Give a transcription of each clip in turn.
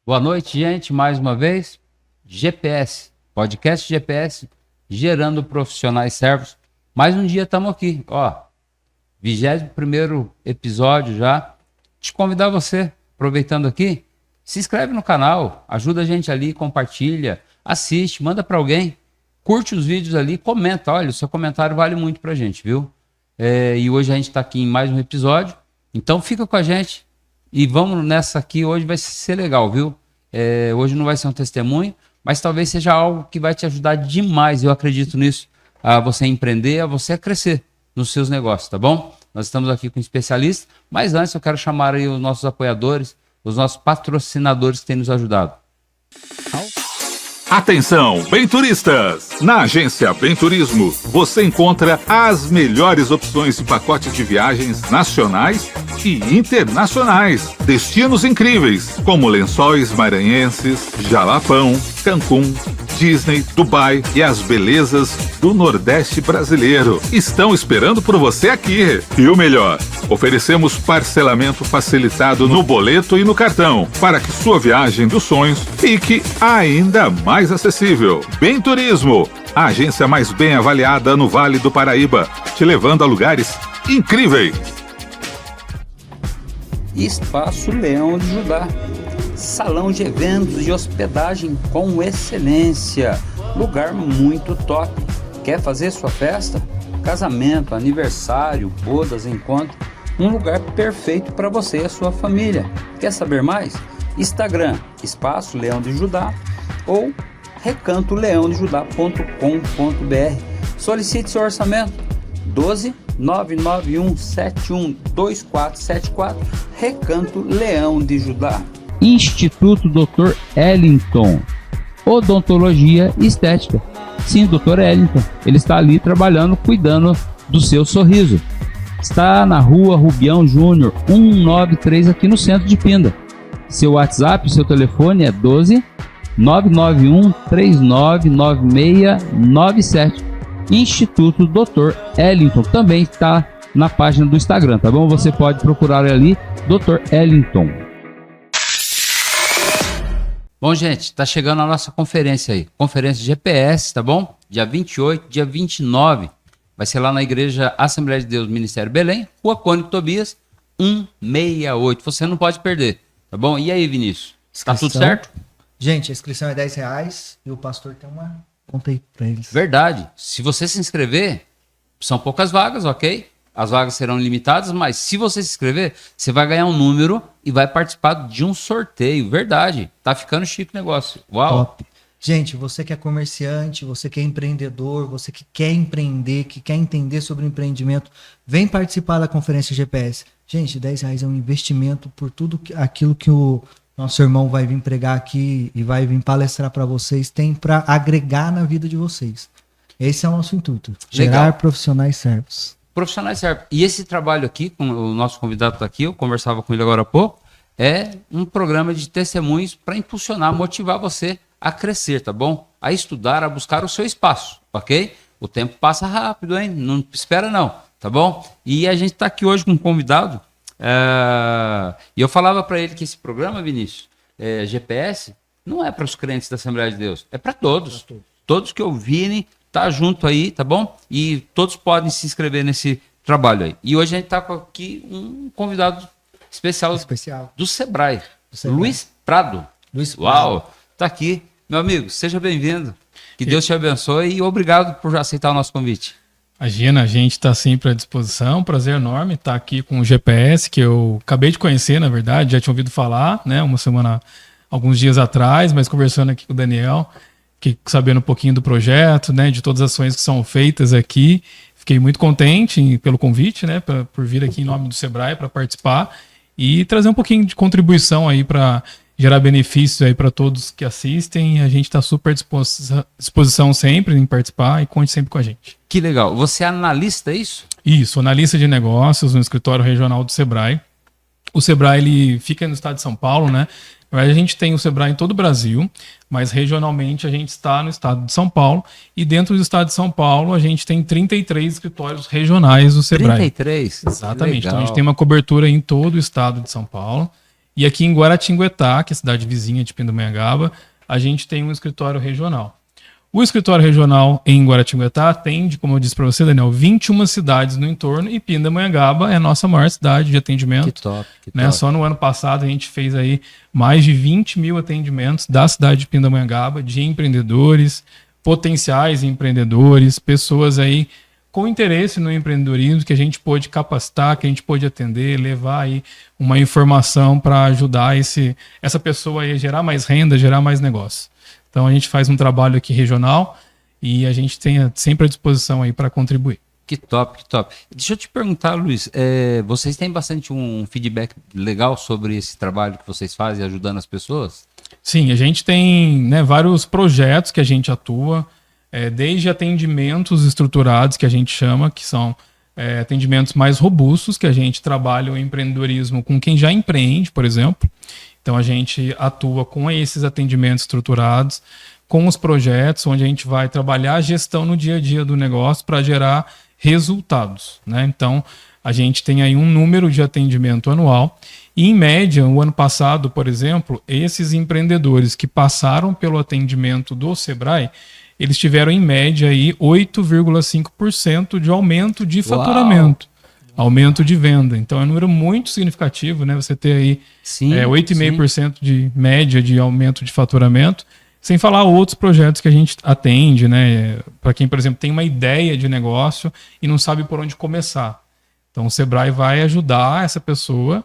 Boa noite, gente. Mais uma vez, GPS, podcast GPS, gerando profissionais servos. Mais um dia estamos aqui, ó. 21º episódio já. Te convidar você, aproveitando aqui, se inscreve no canal, ajuda a gente ali, compartilha, assiste, manda para alguém, curte os vídeos ali, comenta. Olha, o seu comentário vale muito pra gente, viu? E hoje a gente está aqui em mais um episódio, então fica com a gente e vamos nessa aqui. Hoje vai ser legal, viu? Hoje não vai ser um testemunho, mas talvez seja algo que vai te ajudar demais, eu acredito nisso, a você empreender, a você crescer nos seus negócios, tá bom? Nós estamos aqui com um especialista, mas antes eu quero chamar aí os nossos apoiadores, os nossos patrocinadores que têm nos ajudado. Atenção, benturistas! Na agência Bem Turismo, você encontra as melhores opções de pacotes de viagens nacionais e internacionais. Destinos incríveis, como Lençóis Maranhenses, Jalapão, Cancún, Disney, Dubai e as belezas do Nordeste brasileiro. Estão esperando por você aqui. E o melhor, oferecemos parcelamento facilitado no boleto e no cartão, para que sua viagem dos sonhos fique ainda mais acessível. Bem Turismo, a agência mais bem avaliada no Vale do Paraíba, te levando a lugares incríveis. Espaço Leão de Judá, salão de eventos e hospedagem com excelência, lugar muito top. Quer fazer sua festa? Casamento, aniversário, bodas, encontro, um lugar perfeito para você e a sua família. Quer saber mais? Instagram, Espaço Leão de Judá ou recantoleãodejudá.com.br. Solicite seu orçamento 12 991 71 2474, Recanto Leão de Judá. Instituto Dr. Ellington, odontologia e estética. Sim, Dr. Ellington, ele está ali trabalhando, cuidando do seu sorriso. Está na rua Rubião Júnior 193, aqui no centro de Pinda. Seu WhatsApp, seu telefone é 12 991 399697. Instituto Dr. Ellington também está na página do Instagram, tá bom? Você pode procurar ali, Dr. Ellington. Bom, gente, tá chegando a nossa conferência aí. Conferência GPS, tá bom? Dia 28, dia 29. Vai ser lá na Igreja Assembleia de Deus, Ministério Belém, Rua Cônigo Tobias, 168. Você não pode perder, tá bom? E aí, Vinícius? Tá tudo certo? Gente, a inscrição é R$10 e o pastor tem uma conta aí pra eles. Verdade. Se você se inscrever, são poucas vagas, ok? As vagas serão limitadas, mas se você se inscrever, você vai ganhar um número e vai participar de um sorteio. Verdade. Tá ficando chique o negócio. Uau. Top. Gente, você que é comerciante, você que é empreendedor, você que quer empreender, que quer entender sobre empreendimento, vem participar da conferência GPS. Gente, R$10 é um investimento por tudo aquilo que o nosso irmão vai vir pregar aqui e vai vir palestrar para vocês, tem para agregar na vida de vocês. Esse é o nosso intuito. Gerar Legal. profissionais servos. Profissionais servos. E esse trabalho aqui, com o nosso convidado está aqui, eu conversava com ele agora há pouco, é um programa de testemunhos para impulsionar, motivar você a crescer, tá bom? A estudar, a buscar o seu espaço, ok? O tempo passa rápido, hein? Não espera não, tá bom? E a gente está aqui hoje com um convidado. E eu falava para ele que esse programa, Vinícius, GPS, não é para os crentes da Assembleia de Deus, é para todos. Todos que ouvirem, tá junto aí, tá bom? E todos podem se inscrever nesse trabalho aí. E hoje a gente está aqui um convidado especial do Sebrae, Luiz Prado. Uau, tá aqui. Meu amigo, seja bem-vindo. Que Deus te abençoe e obrigado por aceitar o nosso convite. Imagina, a gente está sempre à disposição, prazer enorme estar aqui com o GPS, que eu acabei de conhecer, na verdade, já tinha ouvido falar, né, alguns dias atrás, mas conversando aqui com o Daniel, sabendo um pouquinho do projeto, né, de todas as ações que são feitas aqui, fiquei muito contente pelo convite, né, por vir aqui em nome do Sebrae para participar e trazer um pouquinho de contribuição aí para gerar benefícios aí para todos que assistem. A gente está super à disposição sempre em participar e conte sempre com a gente. Que legal. Você é analista, é isso? Isso, analista de negócios no escritório regional do Sebrae. O Sebrae ele fica no estado de São Paulo, né? A gente tem o Sebrae em todo o Brasil, mas regionalmente a gente está no estado de São Paulo e dentro do estado de São Paulo a gente tem 33 escritórios regionais do Sebrae. 33? Exatamente. Legal. Então a gente tem uma cobertura em todo o estado de São Paulo E aqui em Guaratinguetá, que é a cidade vizinha de Pindamonhangaba, a gente tem um escritório regional. O escritório regional em Guaratinguetá atende, como eu disse para você, Daniel, 21 cidades no entorno e Pindamonhangaba é a nossa maior cidade de atendimento. Que top, que né? top. Só no ano passado a gente fez aí mais de 20 mil atendimentos da cidade de Pindamonhangaba, de empreendedores, potenciais empreendedores, pessoas aí com interesse no empreendedorismo que a gente pôde capacitar, que a gente pôde atender, levar aí uma informação para ajudar essa pessoa aí a gerar mais renda, gerar mais negócio. Então a gente faz um trabalho aqui regional e a gente tem sempre à disposição aí para contribuir. Que top, que top. Deixa eu te perguntar, Luiz, vocês têm bastante um feedback legal sobre esse trabalho que vocês fazem ajudando as pessoas? Sim, a gente tem, né, vários projetos que a gente atua, desde atendimentos estruturados que a gente chama, que são atendimentos mais robustos, que a gente trabalha o empreendedorismo com quem já empreende, por exemplo. Então a gente atua com esses atendimentos estruturados, com os projetos, onde a gente vai trabalhar a gestão no dia a dia do negócio para gerar resultados, né? Então a gente tem aí um número de atendimento anual e, em média, o ano passado, por exemplo, esses empreendedores que passaram pelo atendimento do Sebrae, eles tiveram em média aí 8,5% de aumento de faturamento. Aumento de venda. Então é um número muito significativo, né? Você ter aí 8,5% de média de aumento de faturamento, sem falar outros projetos que a gente atende, né? Para quem, por exemplo, tem uma ideia de negócio e não sabe por onde começar. Então o Sebrae vai ajudar essa pessoa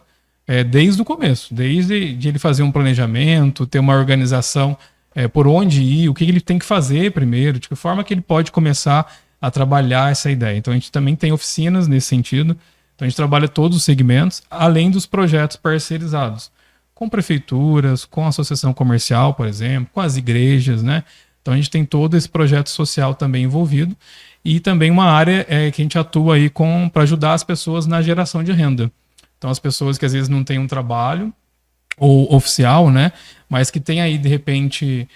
desde o começo, desde de ele fazer um planejamento, ter uma organização por onde ir, o que ele tem que fazer primeiro, de que forma que ele pode começar a trabalhar essa ideia. Então a gente também tem oficinas nesse sentido. Então a gente trabalha todos os segmentos, além dos projetos parcerizados, com prefeituras, com a associação comercial, por exemplo, com as igrejas, né? Então a gente tem todo esse projeto social também envolvido e também uma área que a gente atua aí para ajudar as pessoas na geração de renda. Então as pessoas que às vezes não têm um trabalho ou oficial, né? Mas que tem aí de repente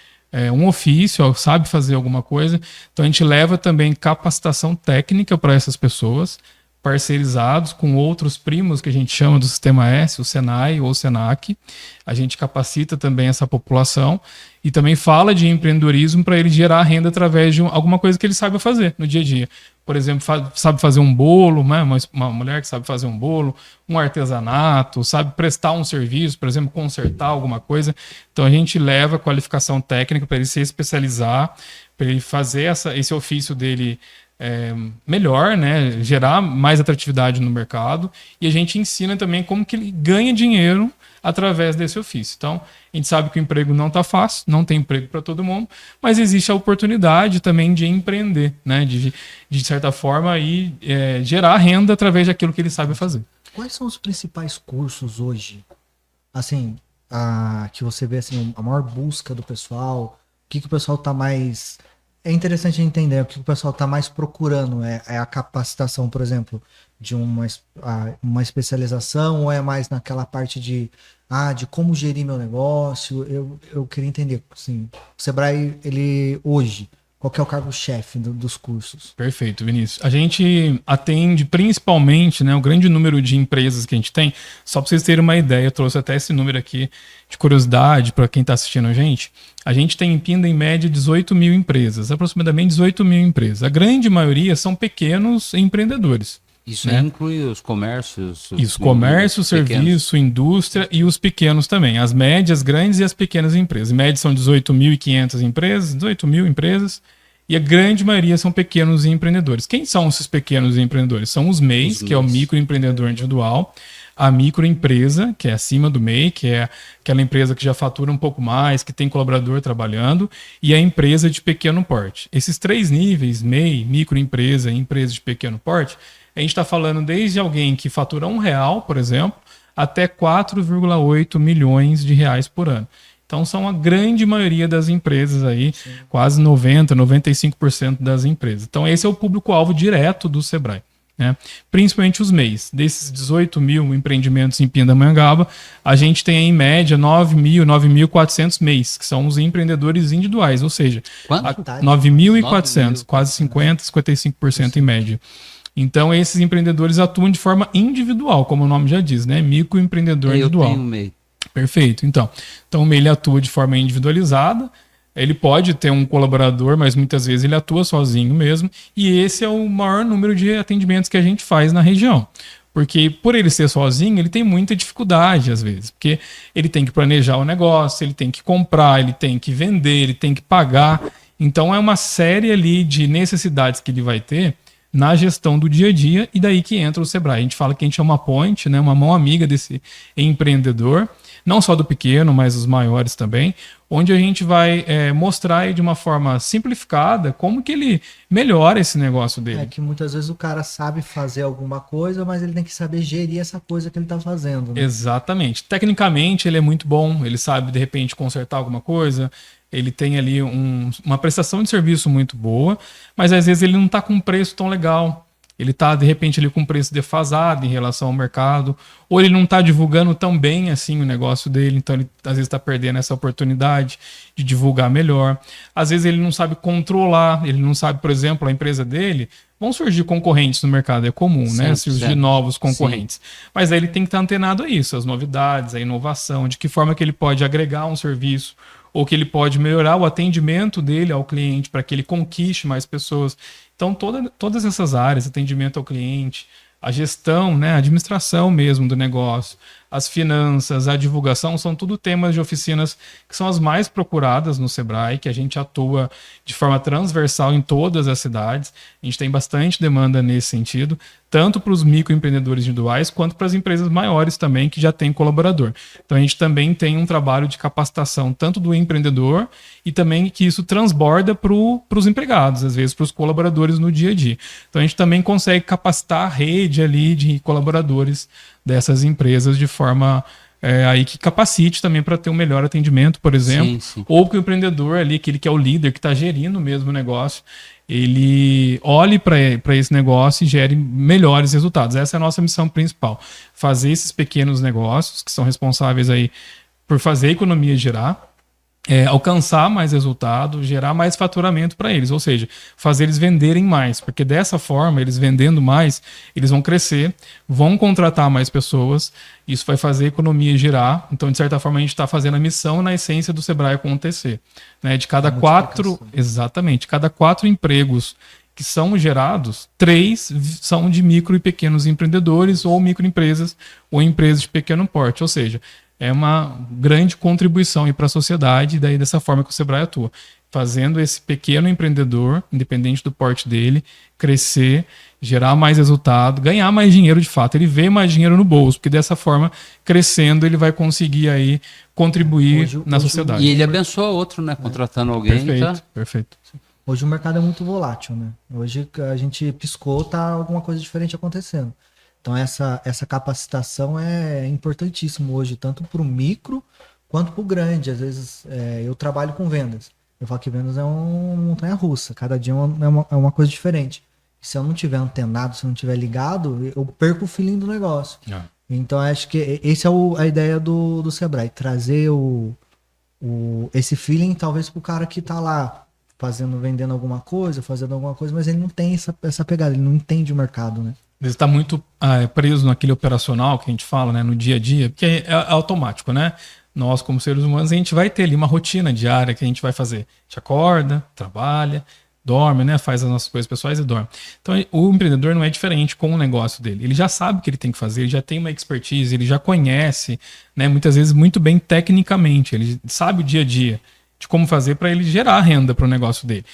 um ofício, sabe fazer alguma coisa. Então a gente leva também capacitação técnica para essas pessoas, parcerizados com outros primos que a gente chama do Sistema S, o Senai ou o Senac. A gente capacita também essa população e também fala de empreendedorismo para ele gerar renda através de alguma coisa que ele saiba fazer no dia a dia. Por exemplo, sabe fazer um bolo, né? Uma mulher que sabe fazer um bolo, um artesanato, sabe prestar um serviço, por exemplo, consertar alguma coisa. Então a gente leva a qualificação técnica para ele se especializar, para ele fazer esse ofício dele melhor, né? Gerar mais atratividade no mercado. E a gente ensina também como que ele ganha dinheiro através desse ofício. Então, a gente sabe que o emprego não está fácil, não tem emprego para todo mundo, mas existe a oportunidade também de empreender, né? De certa forma, aí, gerar renda através daquilo que ele sabe fazer. Quais são os principais cursos hoje? Assim, que você vê assim, a maior busca do pessoal, o que o pessoal está mais... É interessante entender o que o pessoal está mais procurando. É a capacitação, por exemplo, de uma especialização, ou é mais naquela parte de como gerir meu negócio? Eu queria entender, assim, o Sebrae, ele hoje, qual que é o cargo-chefe dos cursos? Perfeito, Vinícius. A gente atende principalmente, né, o grande número de empresas que a gente tem. Só para vocês terem uma ideia, eu trouxe até esse número aqui de curiosidade para quem está assistindo a gente. A gente tem em Pinda, em média, 18 mil empresas, aproximadamente 18 mil empresas. A grande maioria são pequenos empreendedores. Isso, né? Inclui os comércios? Isso, comércio, serviço, indústria e os pequenos também. As médias, grandes e as pequenas empresas. Em média são 18.500 empresas, 18 mil empresas. E a grande maioria são pequenos empreendedores. Quem são esses pequenos empreendedores? São os MEIs, que é o microempreendedor individual. A microempresa, que é acima do MEI, que é aquela empresa que já fatura um pouco mais, que tem colaborador trabalhando, e a empresa de pequeno porte. Esses três níveis, MEI, microempresa e empresa de pequeno porte, a gente está falando desde alguém que fatura R$1, por exemplo, até 4,8 milhões de reais por ano. Então são a grande maioria das empresas aí, sim, quase 90%, 95% das empresas. Então esse é o público-alvo direto do Sebrae, né? Principalmente os MEIs. Desses 18 mil empreendimentos em Pindamonhangaba, a gente tem em média 9.400 MEIs, que são os empreendedores individuais, ou seja, 9.400, quase 55% em média. Então, esses empreendedores atuam de forma individual, como o nome já diz, né? Microempreendedor individual. Eu tenho MEI. Perfeito. Então o MEI ele atua de forma individualizada. Ele pode ter um colaborador, mas muitas vezes ele atua sozinho mesmo. E esse é o maior número de atendimentos que a gente faz na região. Porque por ele ser sozinho, ele tem muita dificuldade às vezes. Porque ele tem que planejar o negócio, ele tem que comprar, ele tem que vender, ele tem que pagar. Então é uma série ali de necessidades que ele vai ter na gestão do dia a dia, e daí que entra o Sebrae. A gente fala que a gente é uma ponte, né, uma mão amiga desse empreendedor, não só do pequeno, mas os maiores também, onde a gente vai mostrar aí de uma forma simplificada como que ele melhora esse negócio dele. É que muitas vezes o cara sabe fazer alguma coisa, mas ele tem que saber gerir essa coisa que ele está fazendo. Né? Exatamente. Tecnicamente ele é muito bom, ele sabe de repente consertar alguma coisa, ele tem ali uma prestação de serviço muito boa, mas às vezes ele não está com um preço tão legal. Ele está, de repente, ali com um preço defasado em relação ao mercado, ou ele não está divulgando tão bem assim o negócio dele, então ele às vezes está perdendo essa oportunidade de divulgar melhor. Às vezes ele não sabe controlar, ele não sabe, por exemplo, a empresa dele, vão surgir concorrentes no mercado, é comum, né? Surgir novos concorrentes. Sim. Mas aí ele tem que estar antenado a isso, as novidades, a inovação, de que forma que ele pode agregar um serviço, ou que ele pode melhorar o atendimento dele ao cliente para que ele conquiste mais pessoas. Então, todas essas áreas, atendimento ao cliente, a gestão, né, a administração mesmo do negócio, as finanças, a divulgação, são tudo temas de oficinas que são as mais procuradas no Sebrae, que a gente atua de forma transversal em todas as cidades. A gente tem bastante demanda nesse sentido, tanto para os microempreendedores individuais, quanto para as empresas maiores também, que já têm colaborador. Então a gente também tem um trabalho de capacitação, tanto do empreendedor, e também que isso transborda para os empregados, às vezes para os colaboradores no dia a dia. Então a gente também consegue capacitar a rede ali de colaboradores dessas empresas de forma aí que capacite também para ter um melhor atendimento, por exemplo, sim. Ou que o empreendedor ali, aquele que é o líder, que está gerindo mesmo o negócio, ele olhe para esse negócio e gere melhores resultados. Essa é a nossa missão principal, fazer esses pequenos negócios que são responsáveis aí por fazer a economia girar, alcançar mais resultado, gerar mais faturamento para eles, ou seja, fazer eles venderem mais, porque dessa forma, eles vendendo mais, eles vão crescer, vão contratar mais pessoas, isso vai fazer a economia girar. Então, de certa forma, a gente está fazendo a missão na essência do Sebrae acontecer, né? De cada cada 4 empregos que são gerados, 3 são de micro e pequenos empreendedores ou microempresas ou empresas de pequeno porte, ou seja, é uma grande contribuição para a sociedade, e daí dessa forma que o Sebrae atua, fazendo esse pequeno empreendedor, independente do porte dele, crescer, gerar mais resultado, ganhar mais dinheiro de fato, ele vê mais dinheiro no bolso, porque dessa forma, crescendo, ele vai conseguir aí contribuir na sociedade. E ele abençoa outro, né? Contratando alguém. Perfeito. Hoje o mercado é muito volátil, né? Hoje a gente piscou, tá alguma coisa diferente acontecendo. Então essa capacitação é importantíssimo hoje, tanto para o micro quanto para o grande. Às vezes eu trabalho com vendas. Eu falo que vendas é uma montanha-russa. Cada dia é uma coisa diferente. E se eu não tiver antenado, se eu não tiver ligado, eu perco o feeling do negócio. Então acho que essa é a ideia do Sebrae. Trazer esse feeling talvez para o cara que está lá vendendo alguma coisa, fazendo alguma coisa, mas ele não tem essa pegada, ele não entende o mercado, né? Ele está muito preso naquele operacional que a gente fala, né, no dia a dia, porque é automático, né? Nós, como seres humanos, a gente vai ter ali uma rotina diária que a gente vai fazer. A gente acorda, trabalha, dorme, né? Faz as nossas coisas pessoais e dorme. Então, o empreendedor não é diferente com o negócio dele. Ele já sabe o que ele tem que fazer, ele já tem uma expertise, ele já conhece, né, muitas vezes muito bem tecnicamente. Ele sabe o dia a dia de como fazer para ele gerar renda para o negócio dele.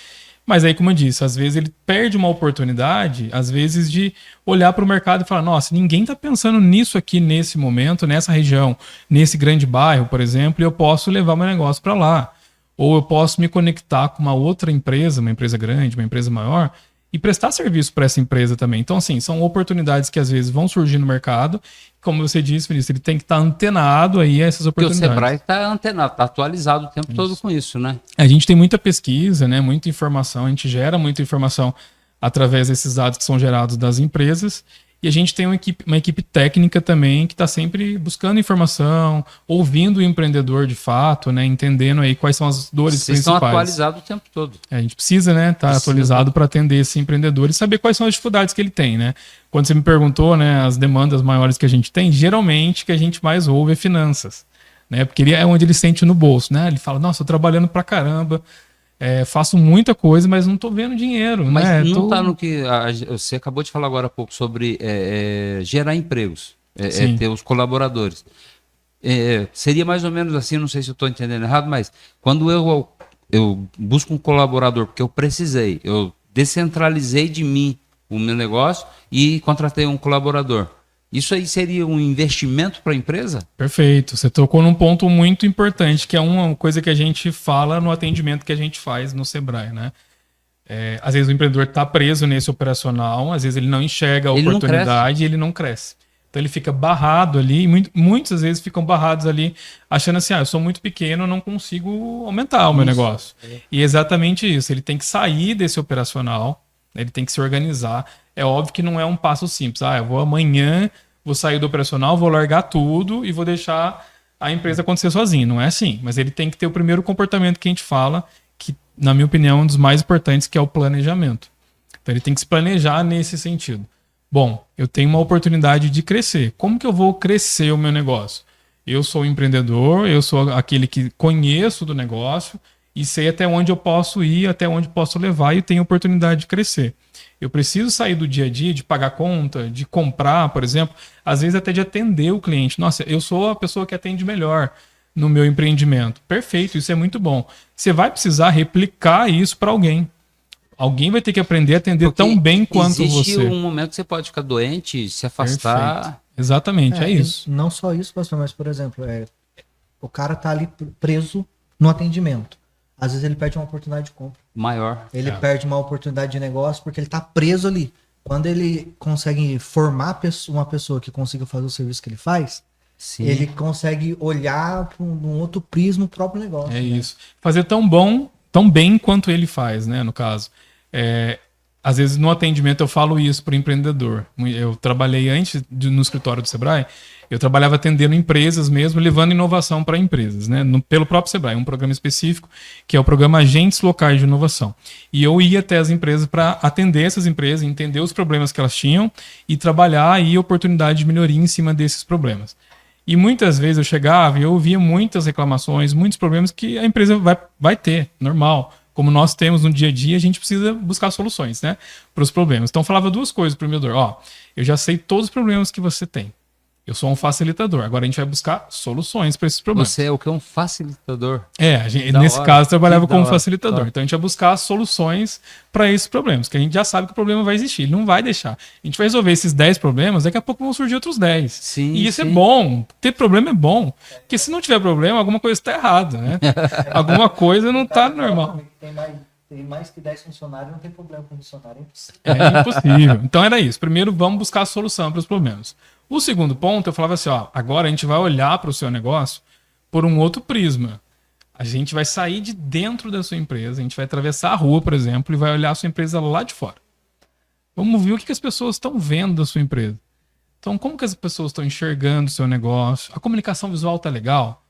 Mas aí, como eu disse, às vezes ele perde uma oportunidade, às vezes, de olhar para o mercado e falar, nossa, ninguém está pensando nisso aqui nesse momento, nessa região, nesse grande bairro, por exemplo, e eu posso levar meu negócio para lá. Ou eu posso me conectar com uma outra empresa, uma empresa grande, uma empresa maior, e prestar serviço para essa empresa também. Então, assim, são oportunidades que às vezes vão surgir no mercado. Como você disse, Vinícius, ele tem que estar antenado aí a essas oportunidades. Porque o Sebrae está antenado, está atualizado o tempo todo com isso, né? A gente tem muita pesquisa, né, muita informação, a gente gera muita informação através desses dados que são gerados das empresas. E a gente tem uma equipe técnica também que está sempre buscando informação, ouvindo o empreendedor de fato, né, entendendo aí quais são as dores Vocês principais. Estão atualizados o tempo todo. A gente precisa, né, estar atualizado para atender esse empreendedor e saber quais são as dificuldades que ele tem, né? Quando você me perguntou, né, as demandas maiores que a gente tem, geralmente o que a gente mais ouve é finanças. né? Porque é onde ele sente no bolso, né? Ele fala, nossa, eu tô trabalhando pra caramba, faço muita coisa, mas não tô vendo dinheiro, Mas né? não está no que você acabou de falar agora há pouco sobre gerar empregos, Sim. ter os colaboradores. Seria mais ou menos assim, não sei se eu estou entendendo errado, mas quando eu busco um colaborador, porque eu precisei, eu descentralizei de mim o meu negócio e contratei um colaborador. Isso aí seria um investimento para a empresa? Perfeito. Você tocou num ponto muito importante, que é uma coisa que a gente fala no atendimento que a gente faz no Sebrae, né? Às vezes o empreendedor está preso nesse operacional, às vezes ele não enxerga a Ele não oportunidade e ele não cresce. Então ele fica barrado ali, e muitas vezes ficam barrados ali, achando assim, eu sou muito pequeno, eu não consigo aumentar o meu negócio. E é exatamente isso, ele tem que sair desse operacional, né, ele tem que se organizar. É óbvio que não é um passo simples, eu vou amanhã, vou sair do operacional, vou largar tudo e vou deixar a empresa acontecer sozinho. Não é assim, mas ele tem que ter o primeiro comportamento que a gente fala, que na minha opinião é um dos mais importantes, que é o planejamento. Então ele tem que se planejar nesse sentido. Bom, eu tenho uma oportunidade de crescer. Como que eu vou crescer o meu negócio? Eu sou um empreendedor, eu sou aquele que conheço do negócio e sei até onde eu posso ir, até onde posso levar e tenho oportunidade de crescer. Eu preciso sair do dia a dia, de pagar conta, de comprar, por exemplo, às vezes até de atender o cliente. Nossa, eu sou a pessoa que atende melhor no meu empreendimento. Perfeito, isso é muito bom. Você vai precisar replicar isso para alguém. Alguém vai ter que aprender a atender tão bem quanto existe você. um momento que você pode ficar doente, se afastar. Perfeito. Exatamente, é isso. Não só isso, pastor, mas, por exemplo, o cara tá ali preso no atendimento. Às vezes ele perde uma oportunidade de compra. Maior. Ele perde uma oportunidade de negócio porque ele tá preso ali. Quando ele consegue formar uma pessoa que consiga fazer o serviço que ele faz, Sim. ele consegue olhar para um outro prisma o próprio negócio. É isso. Fazer tão bem quanto ele faz, né, no caso. Às vezes no atendimento eu falo isso para o empreendedor. Eu trabalhei antes no escritório do Sebrae, eu trabalhava atendendo empresas mesmo, levando inovação para empresas, né? Pelo próprio Sebrae, um programa específico, que é o programa Agentes Locais de Inovação. E eu ia até as empresas para atender essas empresas, entender os problemas que elas tinham e trabalhar aí oportunidade de melhoria em cima desses problemas. E muitas vezes eu chegava e eu ouvia muitas reclamações, muitos problemas que a empresa vai ter, normal. Como nós temos no dia a dia, a gente precisa buscar soluções, né, para os problemas. Então eu falava duas coisas para o empreendedor. Eu já sei todos os problemas que você tem. Eu sou um facilitador. Agora a gente vai buscar soluções para esses problemas. Você é o que? Um facilitador? Nesse caso, trabalhava como facilitador. Tá. Então a gente ia buscar soluções para esses problemas, que a gente já sabe que o problema vai existir. Ele não vai deixar. A gente vai resolver esses 10 problemas, daqui a pouco vão surgir outros 10. Sim, e isso sim. é bom. Ter problema é bom. Porque se não tiver problema, alguma coisa está errada, né? Alguma coisa não está normal. Tem mais que 10 funcionários, não tem problema com funcionário. É impossível. É impossível. Então era isso. Primeiro, vamos buscar a solução para os problemas. O segundo ponto, eu falava assim, agora a gente vai olhar para o seu negócio por um outro prisma. A gente vai sair de dentro da sua empresa, a gente vai atravessar a rua, por exemplo, e vai olhar a sua empresa lá de fora. Vamos ver o que as pessoas estão vendo da sua empresa. Então, como que as pessoas estão enxergando o seu negócio? A comunicação visual está legal,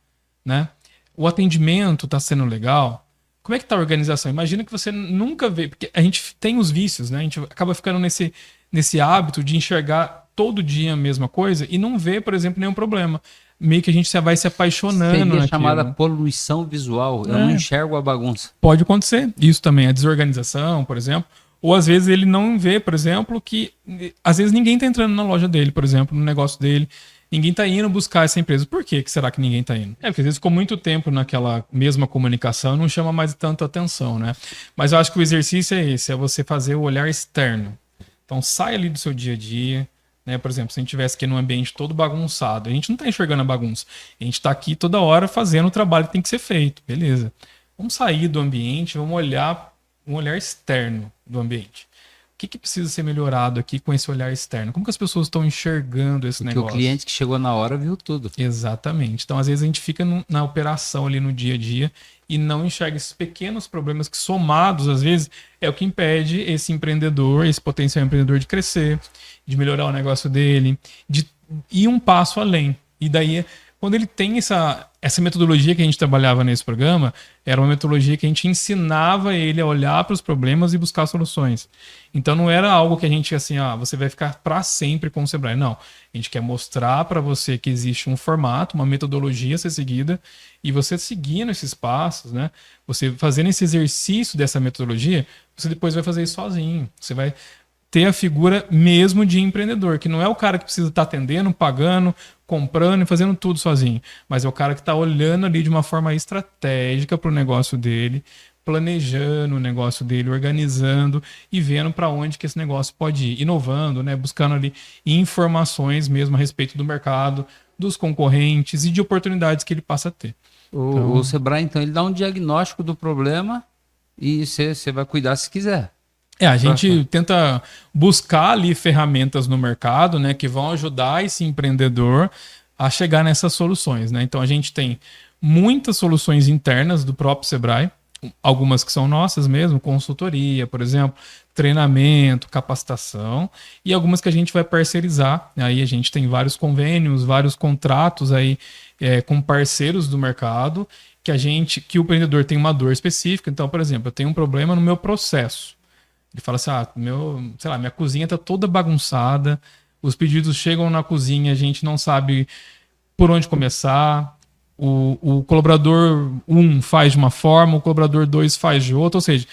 né? O atendimento está sendo legal. Como é que está a organização? Imagina que você nunca vê, porque a gente tem os vícios, né? A gente acaba ficando nesse hábito de enxergar todo dia a mesma coisa e não vê, por exemplo, nenhum problema. Meio que a gente vai se apaixonando Seria naquilo. chamada poluição visual. Eu não enxergo a bagunça. Pode acontecer. Isso também, a desorganização, por exemplo. Ou às vezes ele não vê, por exemplo, que às vezes ninguém está entrando na loja dele, por exemplo, no negócio dele. Ninguém está indo buscar essa empresa. Por que será que ninguém está indo? Porque às vezes ficou muito tempo naquela mesma comunicação e não chama mais tanto atenção, né? Mas eu acho que o exercício é esse, é você fazer o olhar externo. Então sai ali do seu dia a dia, né? Por exemplo, se a gente estivesse aqui num ambiente todo bagunçado, a gente não está enxergando a bagunça. A gente está aqui toda hora fazendo o trabalho que tem que ser feito. Beleza. Vamos sair do ambiente, vamos olhar um olhar externo do ambiente. O que precisa ser melhorado aqui com esse olhar externo? Como que as pessoas estão enxergando esse negócio? Porque o cliente que chegou na hora viu tudo. Exatamente. Então, às vezes, a gente fica na operação ali no dia a dia e não enxerga esses pequenos problemas que, somados, às vezes, é o que impede esse empreendedor, esse potencial empreendedor de crescer, de melhorar o negócio dele, de ir um passo além. E daí Quando ele tem essa metodologia que a gente trabalhava nesse programa, era uma metodologia que a gente ensinava ele a olhar para os problemas e buscar soluções. Então não era algo que a gente assim, você vai ficar para sempre com o Sebrae. Não, a gente quer mostrar para você que existe um formato, uma metodologia a ser seguida, e você seguindo esses passos, né? Você fazendo esse exercício dessa metodologia, você depois vai fazer isso sozinho. Você vai ter a figura mesmo de empreendedor, que não é o cara que precisa estar atendendo, pagando, comprando e fazendo tudo sozinho, mas é o cara que está olhando ali de uma forma estratégica para o negócio dele, planejando o negócio dele, organizando e vendo para onde que esse negócio pode ir, inovando, né? Buscando ali informações mesmo a respeito do mercado, dos concorrentes e de oportunidades que ele passa a ter. O Sebrae, então, ele dá um diagnóstico do problema e você vai cuidar se quiser. A gente tenta buscar ali ferramentas no mercado, né, que vão ajudar esse empreendedor a chegar nessas soluções, né? Então a gente tem muitas soluções internas do próprio Sebrae, algumas que são nossas mesmo, consultoria, por exemplo, treinamento, capacitação, e algumas que a gente vai parcerizar. Aí a gente tem vários convênios, vários contratos aí com parceiros do mercado, que o empreendedor tem uma dor específica. Então, por exemplo, eu tenho um problema no meu processo. Ele fala assim, minha cozinha tá toda bagunçada, os pedidos chegam na cozinha, a gente não sabe por onde começar, o colaborador 1 faz de uma forma, o colaborador 2 faz de outra, ou seja,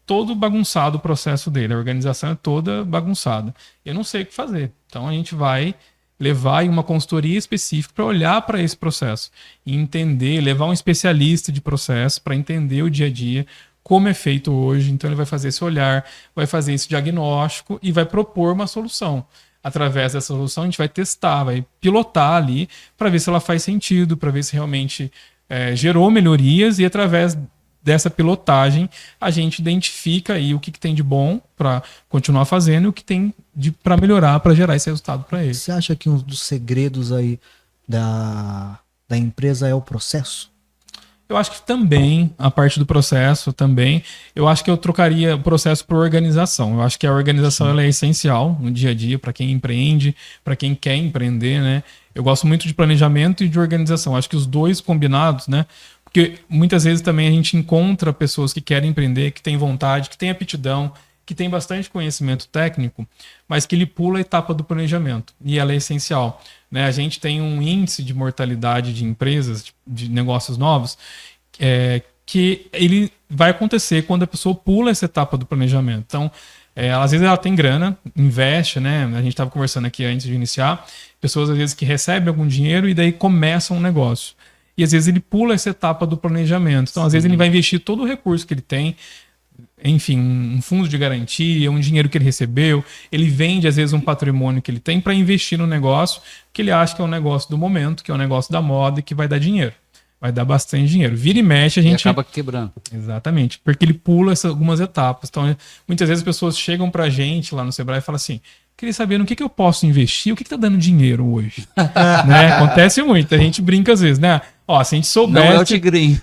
todo bagunçado o processo dele, a organização é toda bagunçada. Eu não sei o que fazer. Então a gente vai levar uma consultoria específica para olhar para esse processo e entender, levar um especialista de processo para entender o dia a dia, como é feito hoje. Então ele vai fazer esse olhar, vai fazer esse diagnóstico e vai propor uma solução. Através dessa solução a gente vai testar, vai pilotar ali para ver se ela faz sentido, para ver se realmente gerou melhorias, e através dessa pilotagem a gente identifica aí o que tem de bom para continuar fazendo e o que tem para melhorar, para gerar esse resultado para ele. Você acha que um dos segredos aí da empresa é o processo? Eu acho que também, a parte do processo também, eu acho que eu trocaria o processo por organização. Eu acho que a organização ela é essencial no dia a dia para quem empreende, para quem quer empreender, né? Eu gosto muito de planejamento e de organização. Acho que os dois combinados, né? Porque muitas vezes também a gente encontra pessoas que querem empreender, que têm vontade, que têm aptidão, que têm bastante conhecimento técnico, mas que ele pula a etapa do planejamento. E ela é essencial, né? A gente tem um índice de mortalidade de empresas, de negócios novos, que ele vai acontecer quando a pessoa pula essa etapa do planejamento. Então, às vezes ela tem grana, investe, né? A gente estava conversando aqui antes de iniciar, pessoas às vezes que recebem algum dinheiro e daí começam um negócio. E às vezes ele pula essa etapa do planejamento. Então, às vezes ele vai investir todo o recurso que ele tem, enfim, um fundo de garantia, um dinheiro que ele recebeu, ele vende às vezes um patrimônio que ele tem para investir no negócio que ele acha que é um negócio do momento, que é um negócio da moda e que vai dar dinheiro. Vai dar bastante dinheiro. Vira e mexe, a gente... E acaba quebrando. Exatamente, porque ele pula algumas etapas. Então, muitas vezes as pessoas chegam pra gente lá no Sebrae e falam assim, queria saber no que eu posso investir, o que tá dando dinheiro hoje? Né? Acontece muito, a gente brinca às vezes, né? Ó, se a gente soubesse... Não é o tigrinho.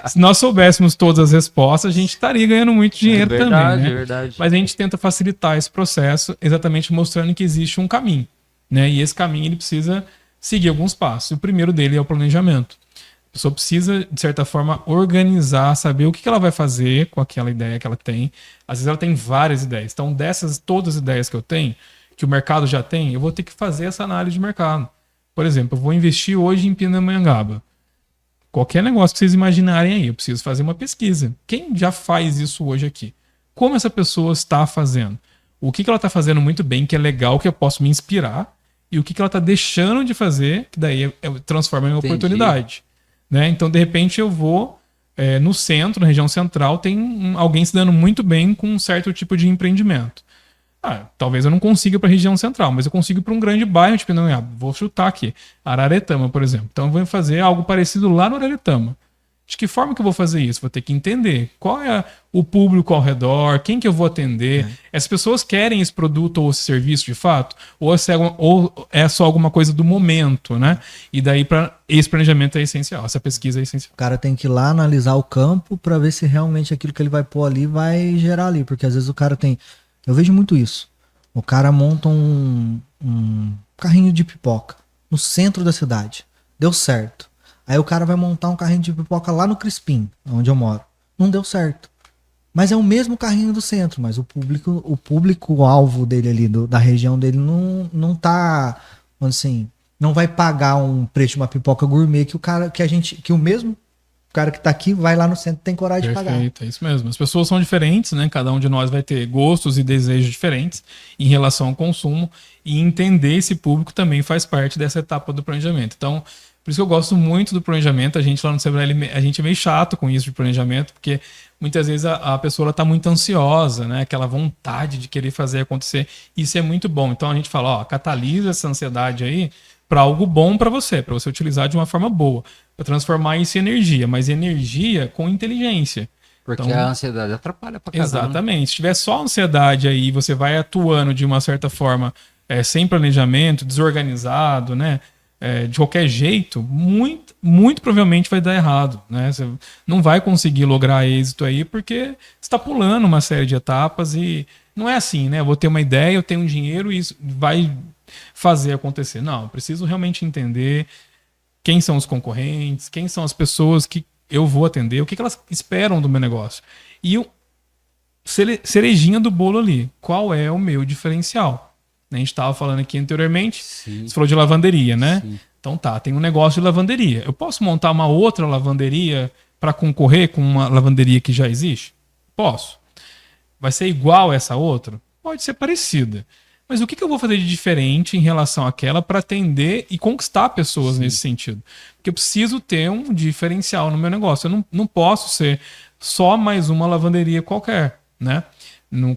Se nós soubéssemos todas as respostas, a gente estaria ganhando muito dinheiro também, né? Verdade. Mas a gente tenta facilitar esse processo, exatamente mostrando que existe um caminho, né? E esse caminho ele precisa seguir alguns passos. O primeiro dele é o planejamento. A pessoa precisa, de certa forma, organizar, saber o que ela vai fazer com aquela ideia que ela tem. Às vezes ela tem várias ideias. Então, dessas todas as ideias que eu tenho, que o mercado já tem, eu vou ter que fazer essa análise de mercado. Por exemplo, eu vou investir hoje em Pindamonhangaba. Qualquer negócio que vocês imaginarem aí, eu preciso fazer uma pesquisa. Quem já faz isso hoje aqui? Como essa pessoa está fazendo? O que ela está fazendo muito bem, que é legal, que eu posso me inspirar, e o que ela está deixando de fazer, que daí transforma em oportunidade. Né? Então, de repente, eu vou no centro, na região central, tem alguém se dando muito bem com um certo tipo de empreendimento. Talvez eu não consiga para a região central, mas eu consigo para um grande bairro, tipo, não, vou chutar aqui, Araretama, por exemplo. Então, eu vou fazer algo parecido lá no Araretama. De que forma que eu vou fazer isso? Vou ter que entender qual é o público ao redor, quem que eu vou atender. As pessoas querem esse produto ou esse serviço de fato? Ou é só alguma coisa do momento, né? E daí esse planejamento é essencial, essa pesquisa é essencial. O cara tem que ir lá analisar o campo para ver se realmente aquilo que ele vai pôr ali vai gerar ali. Porque às vezes o cara tem... Eu vejo muito isso. O cara monta um carrinho de pipoca no centro da cidade. deu certo. Aí o cara vai montar um carrinho de pipoca lá no Crispim, onde eu moro. Não deu certo. Mas é o mesmo carrinho do centro, mas o público-alvo dele ali, da região dele, não tá, assim, não vai pagar um preço de uma pipoca gourmet que o mesmo cara que tá aqui vai lá no centro e tem coragem de pagar. Perfeito, é isso mesmo. As pessoas são diferentes, né? Cada um de nós vai ter gostos e desejos diferentes em relação ao consumo, e entender esse público também faz parte dessa etapa do planejamento. Então, por isso que eu gosto muito do planejamento. A gente lá no Sebrae, a gente é meio chato com isso de planejamento, porque muitas vezes a pessoa está muito ansiosa, né? Aquela vontade de querer fazer acontecer. Isso é muito bom. Então a gente fala, ó, catalisa essa ansiedade aí para algo bom para você utilizar de uma forma boa, para transformar isso em energia, mas energia com inteligência. Porque Então, a ansiedade atrapalha pra caramba. exatamente. Se tiver só ansiedade aí, você vai atuando de uma certa forma sem planejamento, desorganizado, né? De qualquer jeito, muito provavelmente vai dar errado, né? Você não vai conseguir lograr êxito aí porque você está pulando uma série de etapas e não é assim, né? Eu vou ter uma ideia, eu tenho um dinheiro e isso vai fazer acontecer. Não, eu preciso realmente entender quem são os concorrentes, quem são as pessoas que eu vou atender, o que elas esperam do meu negócio. E cerejinha do bolo ali, qual é o meu diferencial? A gente estava falando aqui anteriormente, Sim. você falou de lavanderia, né? Sim. Então tá, tem um negócio de lavanderia. Eu posso montar uma outra lavanderia para concorrer com uma lavanderia que já existe? Posso. Vai ser igual a essa outra? Pode ser parecida. Mas o que eu vou fazer de diferente em relação àquela para atender e conquistar pessoas nesse sentido? Porque eu preciso ter um diferencial no meu negócio. Eu não posso ser só mais uma lavanderia qualquer, né?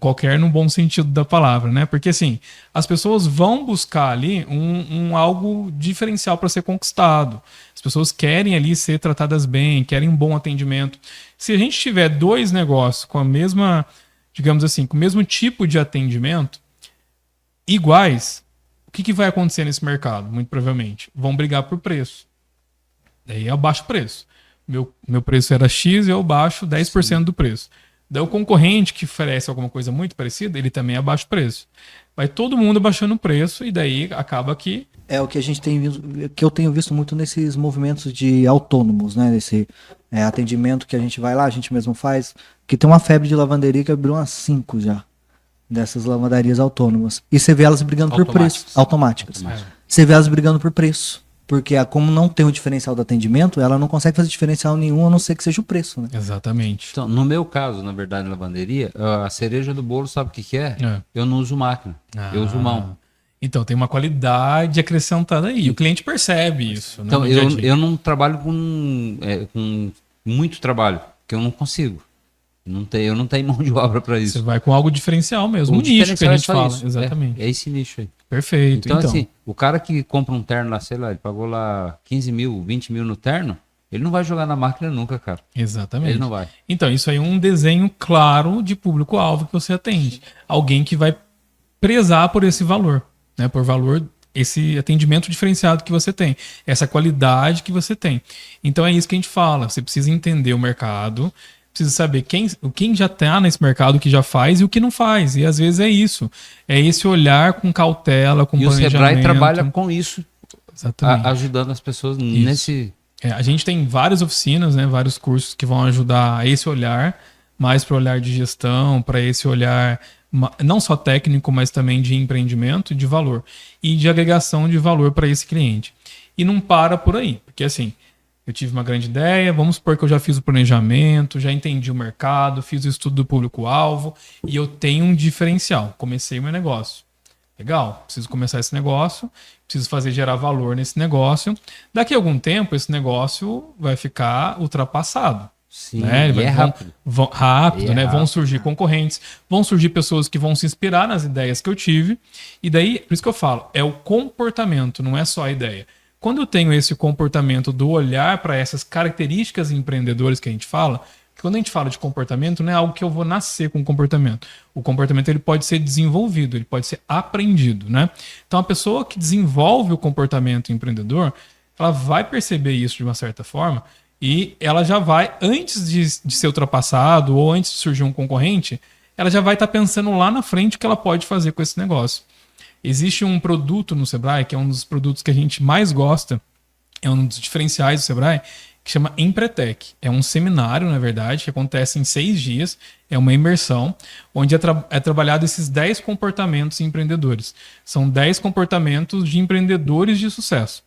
Qualquer no bom sentido da palavra, né? Porque assim, as pessoas vão buscar ali um algo diferencial para ser conquistado. As pessoas querem ali ser tratadas bem, querem um bom atendimento. Se a gente tiver dois negócios com a mesma, digamos assim, com o mesmo tipo de atendimento, iguais, o que vai acontecer nesse mercado? Muito provavelmente vão brigar por preço. Daí eu baixo o preço. Meu preço era X e eu baixo 10% do preço. Daí o concorrente que oferece alguma coisa muito parecida, ele também abaixa o preço. Vai todo mundo abaixando o preço e daí acaba que... É o que a gente tem visto, que eu tenho visto muito nesses movimentos de autônomos, né? Nesse atendimento que a gente vai lá, a gente mesmo faz. Que tem uma febre de lavanderia que abriu umas 5 já. Dessas lavanderias autônomas. E você vê elas brigando por preço. Automáticas. Você vê elas brigando por preço. Porque como não tem o diferencial do atendimento, ela não consegue fazer diferencial nenhum, a não ser que seja o preço, né? Exatamente. Então, no meu caso, na verdade, na lavanderia, a cereja do bolo, sabe o que é? Eu não uso máquina, eu uso mão. Então tem uma qualidade acrescentada aí. O cliente percebe isso. Então, né, no dia a dia. eu não trabalho com muito trabalho, porque eu não consigo. Eu não tenho mão de obra para isso. Você vai com algo diferencial mesmo. O Um nicho que a diferencial é gente só fala. isso. Exatamente. É esse nicho aí. Perfeito. Então, assim, o cara que compra um terno lá, sei lá, ele pagou lá 15 mil, 20 mil no terno, ele não vai jogar na máquina nunca, cara. Exatamente. Ele não vai. Então, isso aí é um desenho claro de público-alvo que você atende. Alguém que vai prezar por esse valor, né? Por valor, esse atendimento diferenciado que você tem, essa qualidade que você tem. Então é isso que a gente fala. Você precisa entender o mercado, precisa saber quem já está nesse mercado, o que já faz e o que não faz. E às vezes é isso. É esse olhar com cautela, com planejamento. E o Sebrae trabalha com isso, exatamente, ajudando as pessoas nesse... A gente tem várias oficinas, né, vários cursos que vão ajudar a esse olhar, mais para o olhar de gestão, para esse olhar não só técnico, mas também de empreendimento e de valor. E de agregação de valor para esse cliente. E não para por aí, porque assim... Eu tive uma grande ideia, vamos supor que eu já fiz o planejamento, já entendi o mercado, fiz o estudo do público-alvo e eu tenho um diferencial. Comecei o meu negócio. Legal, preciso começar esse negócio, preciso gerar valor nesse negócio. Daqui a algum tempo, esse negócio vai ficar ultrapassado. Sim, né? E é rápido. Rápido, né? Vão surgir concorrentes, vão surgir pessoas que vão se inspirar nas ideias que eu tive. E daí, por isso que eu falo, é o comportamento, não é só a ideia. Quando eu tenho esse comportamento do olhar para essas características empreendedoras que a gente fala, quando a gente fala de comportamento, não é algo que eu vou nascer com o comportamento. O comportamento ele pode ser desenvolvido, ele pode ser aprendido, né? Então a pessoa que desenvolve o comportamento empreendedor, ela vai perceber isso de uma certa forma e ela já vai, antes de ser ultrapassado ou antes de surgir um concorrente, ela já vai estar pensando lá na frente o que ela pode fazer com esse negócio. Existe um produto no Sebrae, que é um dos produtos que a gente mais gosta, é um dos diferenciais do Sebrae, que chama Empretec. É um seminário, na verdade, que acontece em 6 dias, é uma imersão, onde é trabalhado esses 10 comportamentos empreendedores. São 10 comportamentos de empreendedores de sucesso.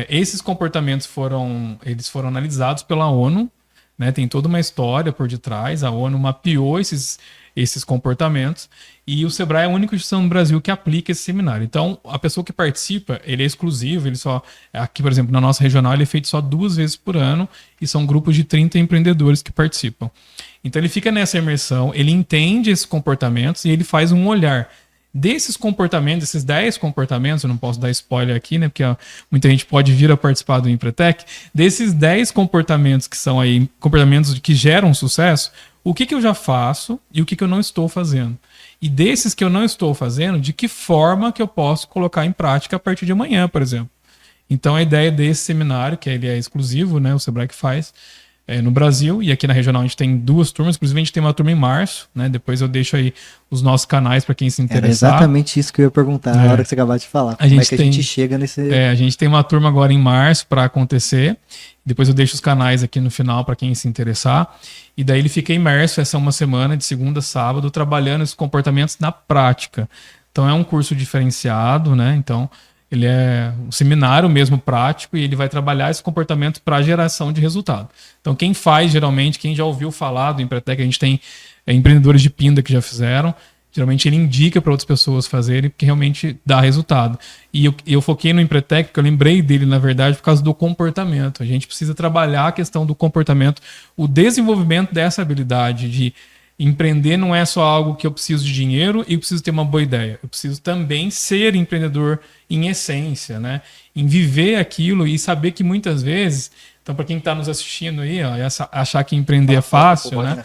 Esses comportamentos foram analisados pela ONU, né? Tem toda uma história por detrás, a ONU mapeou esses comportamentos, e o Sebrae é a única instituição no Brasil que aplica esse seminário. Então, a pessoa que participa, ele é exclusivo, aqui, por exemplo, na nossa regional, ele é feito só 2 vezes por ano, e são grupos de 30 empreendedores que participam. Então, ele fica nessa imersão, ele entende esses comportamentos, e ele faz um olhar desses comportamentos, esses 10 comportamentos, eu não posso dar spoiler aqui, né, porque muita gente pode vir a participar do Empretec, desses 10 comportamentos que são aí, comportamentos que geram sucesso, o que eu já faço e o que eu não estou fazendo. E desses que eu não estou fazendo, de que forma que eu posso colocar em prática a partir de amanhã, por exemplo. Então, a ideia desse seminário, que ele é exclusivo, né, o Sebrae que faz, no Brasil, e aqui na regional a gente tem 2 turmas, inclusive a gente tem uma turma em março, né? Depois eu deixo aí os nossos canais para quem se interessar. Era exatamente isso que eu ia perguntar na hora que você acabar de falar. Como é que a gente chega nesse... a gente tem uma turma agora em março para acontecer, depois eu deixo os canais aqui no final para quem se interessar, e daí ele fica imerso essa uma semana, de segunda a sábado, trabalhando esses comportamentos na prática. Então é um curso diferenciado, né? Então ele é um seminário mesmo prático, e ele vai trabalhar esse comportamento para geração de resultado. Então, quem faz, geralmente, quem já ouviu falar do Empretec, a gente tem empreendedores de Pinda que já fizeram, geralmente ele indica para outras pessoas fazerem, porque realmente dá resultado. E eu foquei no Empretec, porque eu lembrei dele, na verdade, por causa do comportamento. A gente precisa trabalhar a questão do comportamento, o desenvolvimento dessa habilidade de empreender. Não é só algo que eu preciso de dinheiro e eu preciso ter uma boa ideia. Eu preciso também ser empreendedor em essência, né? Em viver aquilo e saber que muitas vezes... Então, para quem está nos assistindo aí, ó, achar que empreender é fácil, né?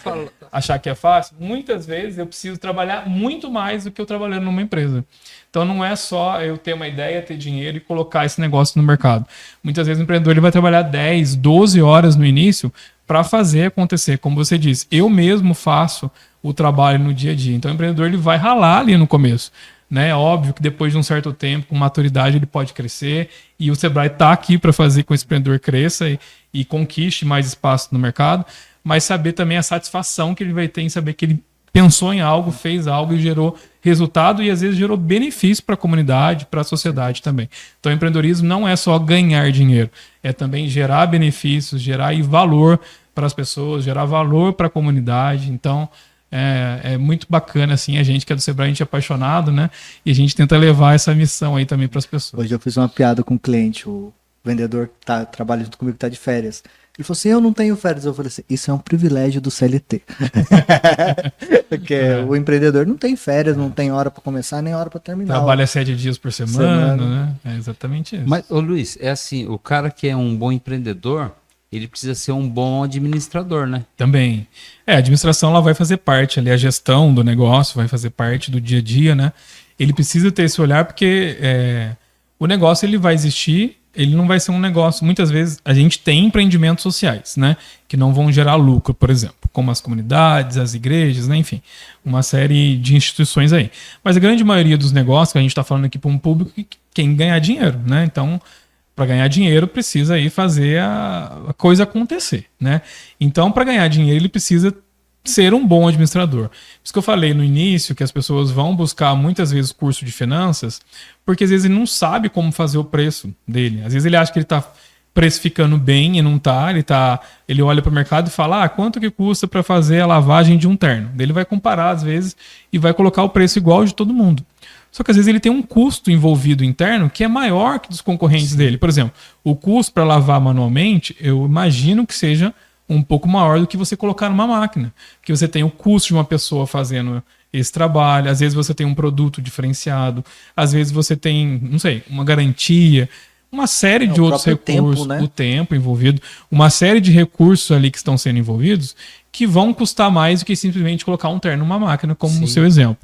Achar que é fácil, muitas vezes eu preciso trabalhar muito mais do que eu trabalhando numa empresa. Então, não é só eu ter uma ideia, ter dinheiro e colocar esse negócio no mercado. Muitas vezes o empreendedor ele vai trabalhar 10, 12 horas no início para fazer acontecer. Como você disse, eu mesmo faço o trabalho no dia a dia. Então, o empreendedor ele vai ralar ali no começo. Né? É óbvio que depois de um certo tempo, com maturidade, ele pode crescer, e o Sebrae está aqui para fazer com que esse empreendedor cresça e conquiste mais espaço no mercado, mas saber também a satisfação que ele vai ter em saber que ele pensou em algo, fez algo e gerou resultado, e às vezes gerou benefício para a comunidade, para a sociedade também. Então, o empreendedorismo não é só ganhar dinheiro, é também gerar benefícios, gerar valor para as pessoas, gerar valor para a comunidade. Então, é muito bacana, assim, a gente que é do Sebrae, a gente é apaixonado, né? E a gente tenta levar essa missão aí também para as pessoas. Hoje eu fiz uma piada com um cliente, o vendedor que trabalha junto comigo, que está de férias. Ele falou assim, eu não tenho férias. Eu falei assim, isso é um privilégio do CLT. Porque o empreendedor não tem férias, não tem hora para começar, nem hora para terminar. Trabalha 7 dias por semana, né? É exatamente isso. Mas, ô Luiz, é assim, o cara que é um bom empreendedor, ele precisa ser um bom administrador, né? Também. A administração ela vai fazer parte ali, a gestão do negócio vai fazer parte do dia a dia, né? Ele precisa ter esse olhar porque o negócio ele vai existir, ele não vai ser um negócio... Muitas vezes a gente tem empreendimentos sociais, né? Que não vão gerar lucro, por exemplo, como as comunidades, as igrejas, né? Enfim, uma série de instituições aí. Mas a grande maioria dos negócios, que a gente está falando aqui para um público que quer ganhar dinheiro, né? Então... Para ganhar dinheiro, precisa aí fazer a coisa acontecer, né? Então, para ganhar dinheiro, ele precisa ser um bom administrador. Por isso que eu falei no início que as pessoas vão buscar muitas vezes curso de finanças, porque às vezes ele não sabe como fazer o preço dele. Às vezes ele acha que ele está precificando bem e não está. Ele olha para o mercado e fala, quanto que custa para fazer a lavagem de um terno? Ele vai comparar às vezes e vai colocar o preço igual de todo mundo. Só que às vezes ele tem um custo envolvido interno que é maior que dos concorrentes dele. Por exemplo, o custo para lavar manualmente, eu imagino que seja um pouco maior do que você colocar numa máquina. Porque você tem o custo de uma pessoa fazendo esse trabalho, às vezes você tem um produto diferenciado, às vezes você tem, não sei, uma garantia, uma série de outros recursos, tempo, né? O tempo envolvido, uma série de recursos ali que estão sendo envolvidos que vão custar mais do que simplesmente colocar um terno numa máquina, como no seu exemplo.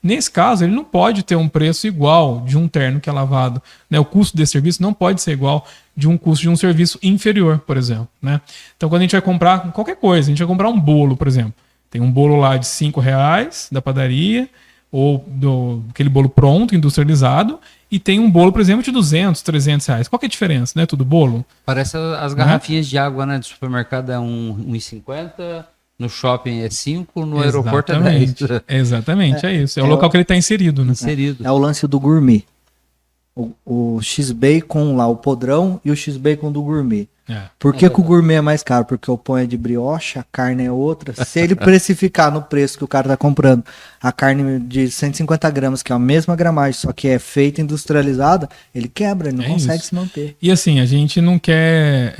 Nesse caso, ele não pode ter um preço igual de um terno que é lavado, né? O custo desse serviço não pode ser igual de um custo de um serviço inferior, por exemplo, né? Então, quando a gente vai comprar qualquer coisa, a gente vai comprar um bolo, por exemplo. Tem um bolo lá de R$5 da padaria, ou aquele bolo pronto, industrializado, e tem um bolo, por exemplo, de 200, 300 reais. Qual que é a diferença, né? Tudo bolo? Parece as garrafinhas de água, né? Do supermercado é 1,50, no shopping é 5, no aeroporto é 10. Exatamente, é isso. É o local que ele está inserido, né? Inserido. É o lance do gourmet. O X-Bacon lá, o podrão, e o X-Bacon do gourmet. Por que o gourmet é mais caro? Porque o pão é de brioche, a carne é outra. Se ele precificar no preço que o cara tá comprando a carne de 150 gramas, que é a mesma gramagem, só que é feita industrializada, ele quebra, ele não consegue se manter. E assim, a gente não quer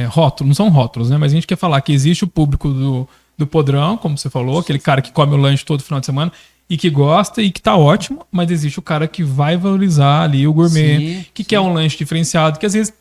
rótulos, não são rótulos, né? Mas a gente quer falar que existe o público do podrão, como você falou, aquele cara que come o lanche todo final de semana e que gosta e que tá ótimo, mas existe o cara que vai valorizar ali o gourmet, quer um lanche diferenciado, que às vezes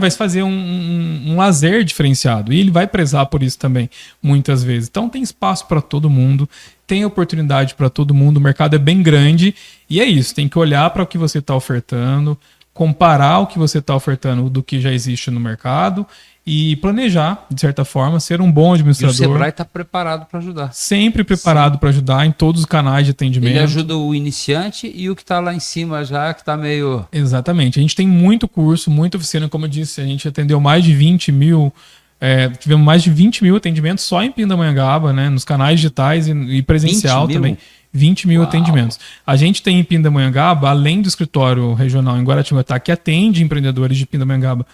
vai fazer um lazer diferenciado. E ele vai prezar por isso também, muitas vezes. Então tem espaço para todo mundo, tem oportunidade para todo mundo, o mercado é bem grande. E é isso, tem que olhar para o que você está ofertando, comparar o que você está ofertando do que já existe no mercado e planejar, de certa forma, ser um bom administrador. E o Sebrae está preparado para ajudar. Sempre preparado para ajudar em todos os canais de atendimento. Ele ajuda o iniciante e o que está lá em cima já, que está meio... Exatamente. A gente tem muito curso, muita oficina, como eu disse, a gente atendeu mais de 20 mil... tivemos mais de 20 mil atendimentos só em Pindamonhangaba, né? Nos canais digitais e presencial 20 também. 20 mil atendimentos. A gente tem em Pindamonhangaba, além do escritório regional em Guaratinguetá, que atende empreendedores de Pindamonhangaba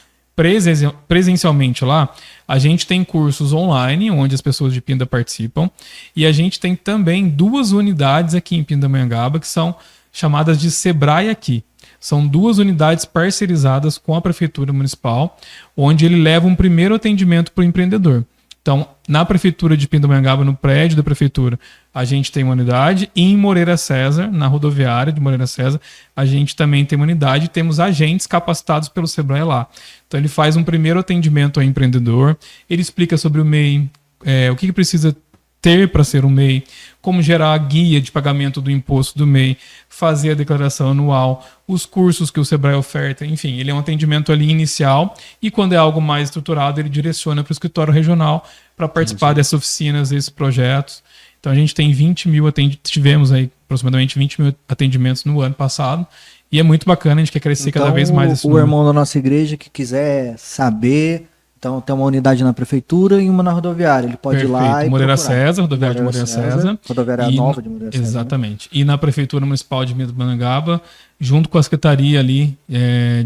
presencialmente lá, a gente tem cursos online, onde as pessoas de Pinda participam, e a gente tem também 2 unidades aqui em Pindamonhangaba, que são chamadas de Sebrae Aqui. São 2 unidades parcerizadas com a Prefeitura Municipal, onde ele leva um primeiro atendimento para o empreendedor. Então, na Prefeitura de Pindamonhangaba, no prédio da Prefeitura, a gente tem uma unidade. E em Moreira César, na rodoviária de Moreira César, a gente também tem uma unidade e temos agentes capacitados pelo Sebrae lá. Então, ele faz um primeiro atendimento ao empreendedor, ele explica sobre o MEI, o que precisa ter para ser um MEI, como gerar a guia de pagamento do imposto do MEI, fazer a declaração anual, os cursos que o Sebrae oferta, enfim, ele é um atendimento ali inicial e quando é algo mais estruturado, ele direciona para o escritório regional para participar dessas oficinas, desses projetos. Então a gente tem 20 mil tivemos aí aproximadamente 20 mil atendimentos no ano passado e é muito bacana, a gente quer crescer cada vez mais esse número. O irmão da nossa igreja que quiser saber... Então tem uma unidade na prefeitura e uma na rodoviária. Ele pode ir lá e Moreira César, rodoviária de Moreira César. Rodoviária nova de Moreira César. Exatamente. E na Prefeitura Municipal de Pindamonhangaba, junto com a Secretaria ali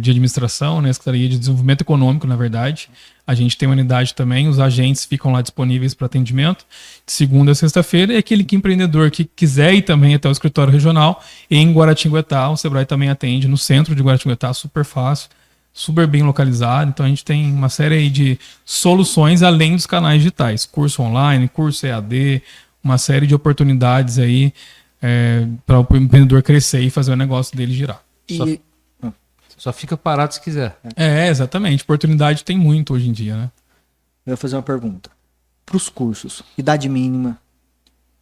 de Administração, né, a Secretaria de Desenvolvimento Econômico, na verdade. A gente tem uma unidade também, os agentes ficam lá disponíveis para atendimento de segunda a sexta-feira. E aquele empreendedor que quiser ir também até o escritório regional, em Guaratinguetá, o Sebrae também atende no centro de Guaratinguetá, super fácil. Super bem localizado, então a gente tem uma série aí de soluções além dos canais digitais, curso online, curso EAD, uma série de oportunidades aí para o empreendedor crescer e fazer o negócio dele girar. Só fica parado se quiser. Exatamente, oportunidade tem muito hoje em dia, né? Eu vou fazer uma pergunta. Para os cursos, idade mínima,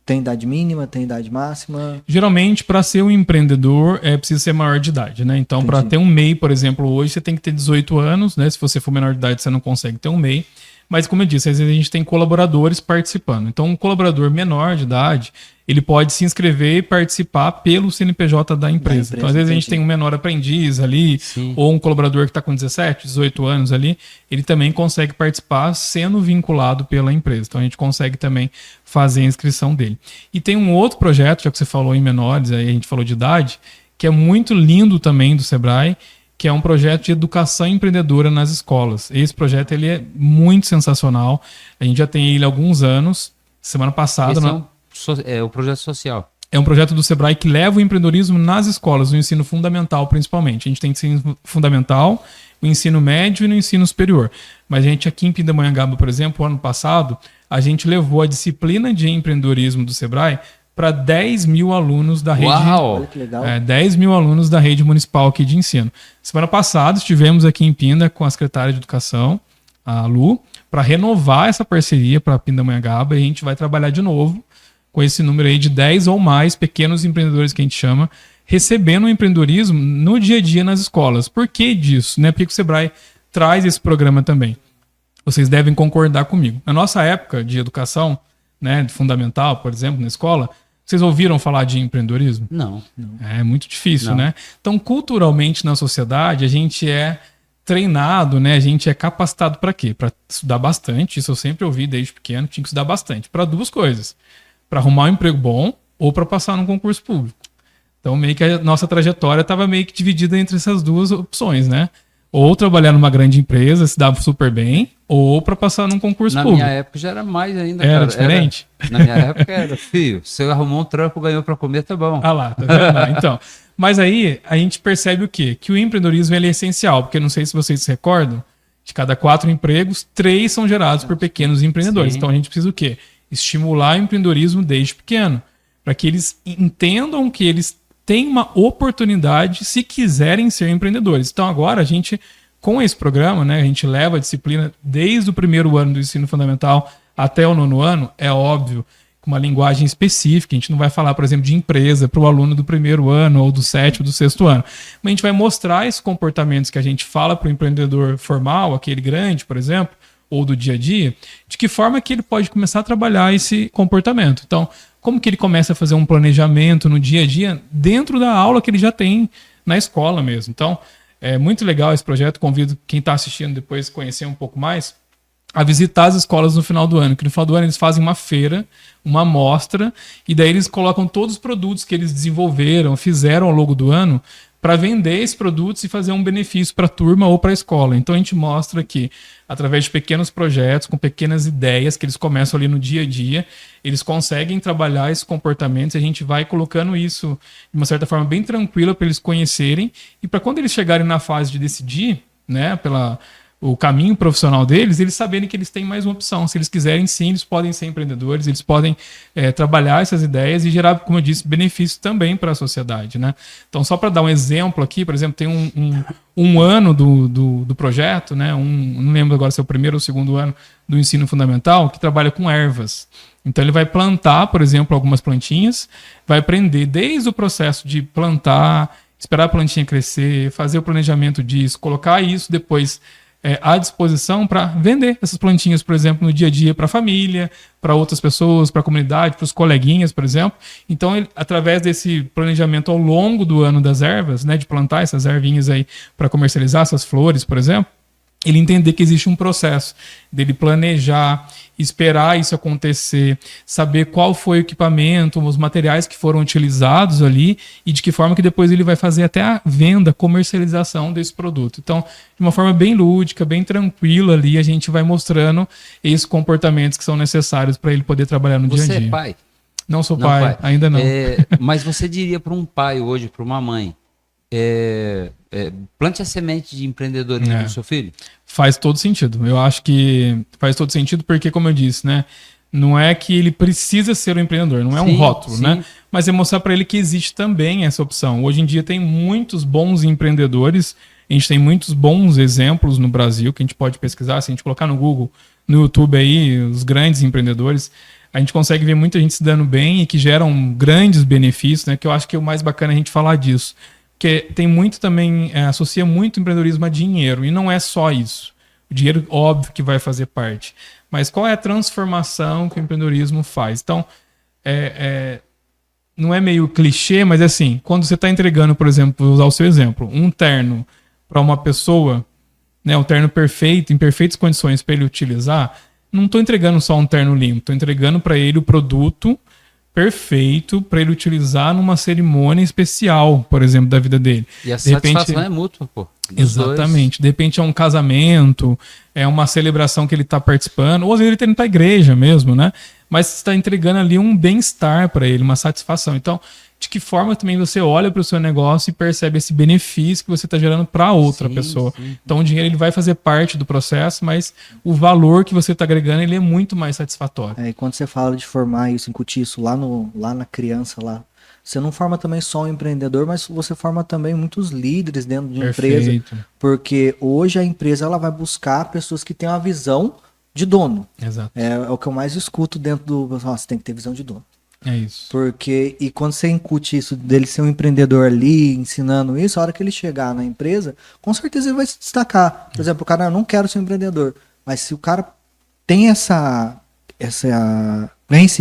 tem idade mínima, tem idade máxima? Geralmente, para ser um empreendedor, precisa ser maior de idade, né? Então, para ter um MEI, por exemplo, hoje você tem que ter 18 anos, né? Se você for menor de idade, você não consegue ter um MEI. Mas, como eu disse, às vezes a gente tem colaboradores participando. Então, um colaborador menor de idade, ele pode se inscrever e participar pelo CNPJ da empresa. Então, às vezes a gente tem um menor aprendiz ali, ou um colaborador que está com 17, 18 anos ali, ele também consegue participar sendo vinculado pela empresa. Então, a gente consegue também fazer a inscrição dele. E tem um outro projeto, já que você falou em menores, aí a gente falou de idade, que é muito lindo também do Sebrae, que é um projeto de educação empreendedora nas escolas. Esse projeto ele é muito sensacional. A gente já tem ele há alguns anos. Semana passada... É o projeto social. É um projeto do Sebrae que leva o empreendedorismo nas escolas, no ensino fundamental principalmente. A gente tem ensino fundamental, o ensino médio e no ensino superior. Mas a gente aqui em Pindamonhangaba, por exemplo, ano passado, a gente levou a disciplina de empreendedorismo do Sebrae para 10 mil alunos da rede. Uau! Olha que legal. 10 mil alunos da rede municipal aqui de ensino. Semana passada estivemos aqui em Pinda com a secretária de Educação, a Lu, para renovar essa parceria para Pindamonhangaba e a gente vai trabalhar de novo com esse número aí de 10 ou mais pequenos empreendedores que a gente chama, recebendo o empreendedorismo no dia a dia nas escolas. Por que disso? Né? Por que o Sebrae traz esse programa também? Vocês devem concordar comigo. Na nossa época de educação, né, de fundamental, por exemplo, na escola, Vocês ouviram falar de empreendedorismo? Não. É muito difícil, Não. né? Então, culturalmente na sociedade, a gente é treinado, né? A gente é capacitado para quê? Para estudar bastante. Isso eu sempre ouvi desde pequeno, tinha que estudar bastante. Para duas coisas: para arrumar um emprego bom ou para passar num concurso público. Então, meio que a nossa trajetória estava meio que dividida entre essas duas opções, né? Ou trabalhar numa grande empresa, se dar super bem, ou para passar num concurso Na público. minha época já era mais ainda, Era cara. diferente? Na minha época era, filho, você arrumou um trampo, ganhou para comer, tá bom. Ah lá, tá vendo lá? Então, mas aí a gente percebe o quê? Que o empreendedorismo ele é essencial, porque não sei se vocês se recordam, de cada 4 empregos, 3 são gerados por pequenos empreendedores. Sim. Então a gente precisa o quê? Estimular o empreendedorismo desde pequeno, para que eles entendam que eles têm uma oportunidade se quiserem ser empreendedores. Então agora a gente, com esse programa, né, a gente leva a disciplina desde o primeiro ano do ensino fundamental até o 9º ano, é óbvio, com uma linguagem específica. A gente não vai falar, por exemplo, de empresa para o aluno do primeiro ano, ou do 7º, do 6º ano. Mas a gente vai mostrar esses comportamentos que a gente fala para o empreendedor formal, aquele grande, por exemplo, ou do dia a dia, de que forma que ele pode começar a trabalhar esse comportamento. Então, como que ele começa a fazer um planejamento no dia a dia dentro da aula que ele já tem na escola mesmo. Então, é muito legal esse projeto. Convido quem está assistindo depois a conhecer um pouco mais, a visitar as escolas no final do ano, que no final do ano eles fazem uma feira, uma amostra, e daí eles colocam todos os produtos que eles desenvolveram, fizeram ao longo do ano, para vender esses produtos e fazer um benefício para a turma ou para a escola. Então a gente mostra que, através de pequenos projetos, com pequenas ideias que eles começam ali no dia a dia, eles conseguem trabalhar esses comportamentos, e a gente vai colocando isso de uma certa forma bem tranquila para eles conhecerem, e para quando eles chegarem na fase de decidir, né, o caminho profissional deles, eles saberem que eles têm mais uma opção. Se eles quiserem, sim, eles podem ser empreendedores, eles podem trabalhar essas ideias e gerar, como eu disse, benefícios também para a sociedade, né? Então, só para dar um exemplo aqui, por exemplo, tem um ano do projeto, né? Não lembro agora se é o primeiro ou o 2º ano do ensino fundamental, que trabalha com ervas. Então, ele vai plantar, por exemplo, algumas plantinhas, vai aprender desde o processo de plantar, esperar a plantinha crescer, fazer o planejamento disso, colocar isso depois à disposição para vender essas plantinhas, por exemplo, no dia a dia para a família, para outras pessoas, para a comunidade, para os coleguinhas, por exemplo. Então, ele, através desse planejamento ao longo do ano das ervas, né, de plantar essas ervinhas aí para comercializar essas flores, por exemplo, ele entender que existe um processo dele planejar, esperar isso acontecer, saber qual foi o equipamento, os materiais que foram utilizados ali e de que forma que depois ele vai fazer até a venda, comercialização desse produto. Então, de uma forma bem lúdica, bem tranquila ali, a gente vai mostrando esses comportamentos que são necessários para ele poder trabalhar no dia a dia. Você é pai? Não sou pai, ainda não. Mas você diria para um pai hoje, para uma mãe, plante a semente de empreendedorismo do seu filho? Faz todo sentido. Eu acho que faz todo sentido porque, como eu disse, né, não é que ele precisa ser um empreendedor, não é um rótulo, né? Mas é mostrar para ele que existe também essa opção. Hoje em dia tem muitos bons empreendedores, a gente tem muitos bons exemplos no Brasil que a gente pode pesquisar. Se a gente colocar no Google, no YouTube aí, os grandes empreendedores, a gente consegue ver muita gente se dando bem e que geram grandes benefícios, né? Que eu acho que é o mais bacana a gente falar disso. Porque tem muito também, associa muito o empreendedorismo a dinheiro, e não é só isso. O dinheiro, óbvio que vai fazer parte. Mas qual é a transformação que o empreendedorismo faz? Então, não é meio clichê, mas é assim, quando você está entregando, por exemplo, vou usar o seu exemplo, um terno para uma pessoa, né, um terno perfeito, em perfeitas condições para ele utilizar, não estou entregando só um terno limpo, estou entregando para ele o produto perfeito para ele utilizar numa cerimônia especial, por exemplo, da vida dele. E a satisfação é mútua, pô. Exatamente. De repente é um casamento, é uma celebração que ele está participando, ou às vezes ele está indo para a igreja mesmo, né? Mas você está entregando ali um bem-estar para ele, uma satisfação. Então, de que forma também você olha para o seu negócio e percebe esse benefício que você está gerando para outra pessoa. Sim. Então, o dinheiro ele vai fazer parte do processo, mas o valor que você está agregando ele é muito mais satisfatório. E quando você fala de formar isso, incutir isso lá na criança, lá, você não forma também só um empreendedor, mas você forma também muitos líderes dentro de uma empresa. Porque hoje a empresa ela vai buscar pessoas que têm uma visão de dono. Exato. É o que eu mais escuto dentro do... Você tem que ter visão de dono. É isso. Porque, e quando você incute isso dele ser um empreendedor ali, ensinando isso, a hora que ele chegar na empresa, com certeza ele vai se destacar. Por exemplo, o cara, eu não quero ser um empreendedor, mas se o cara tem esse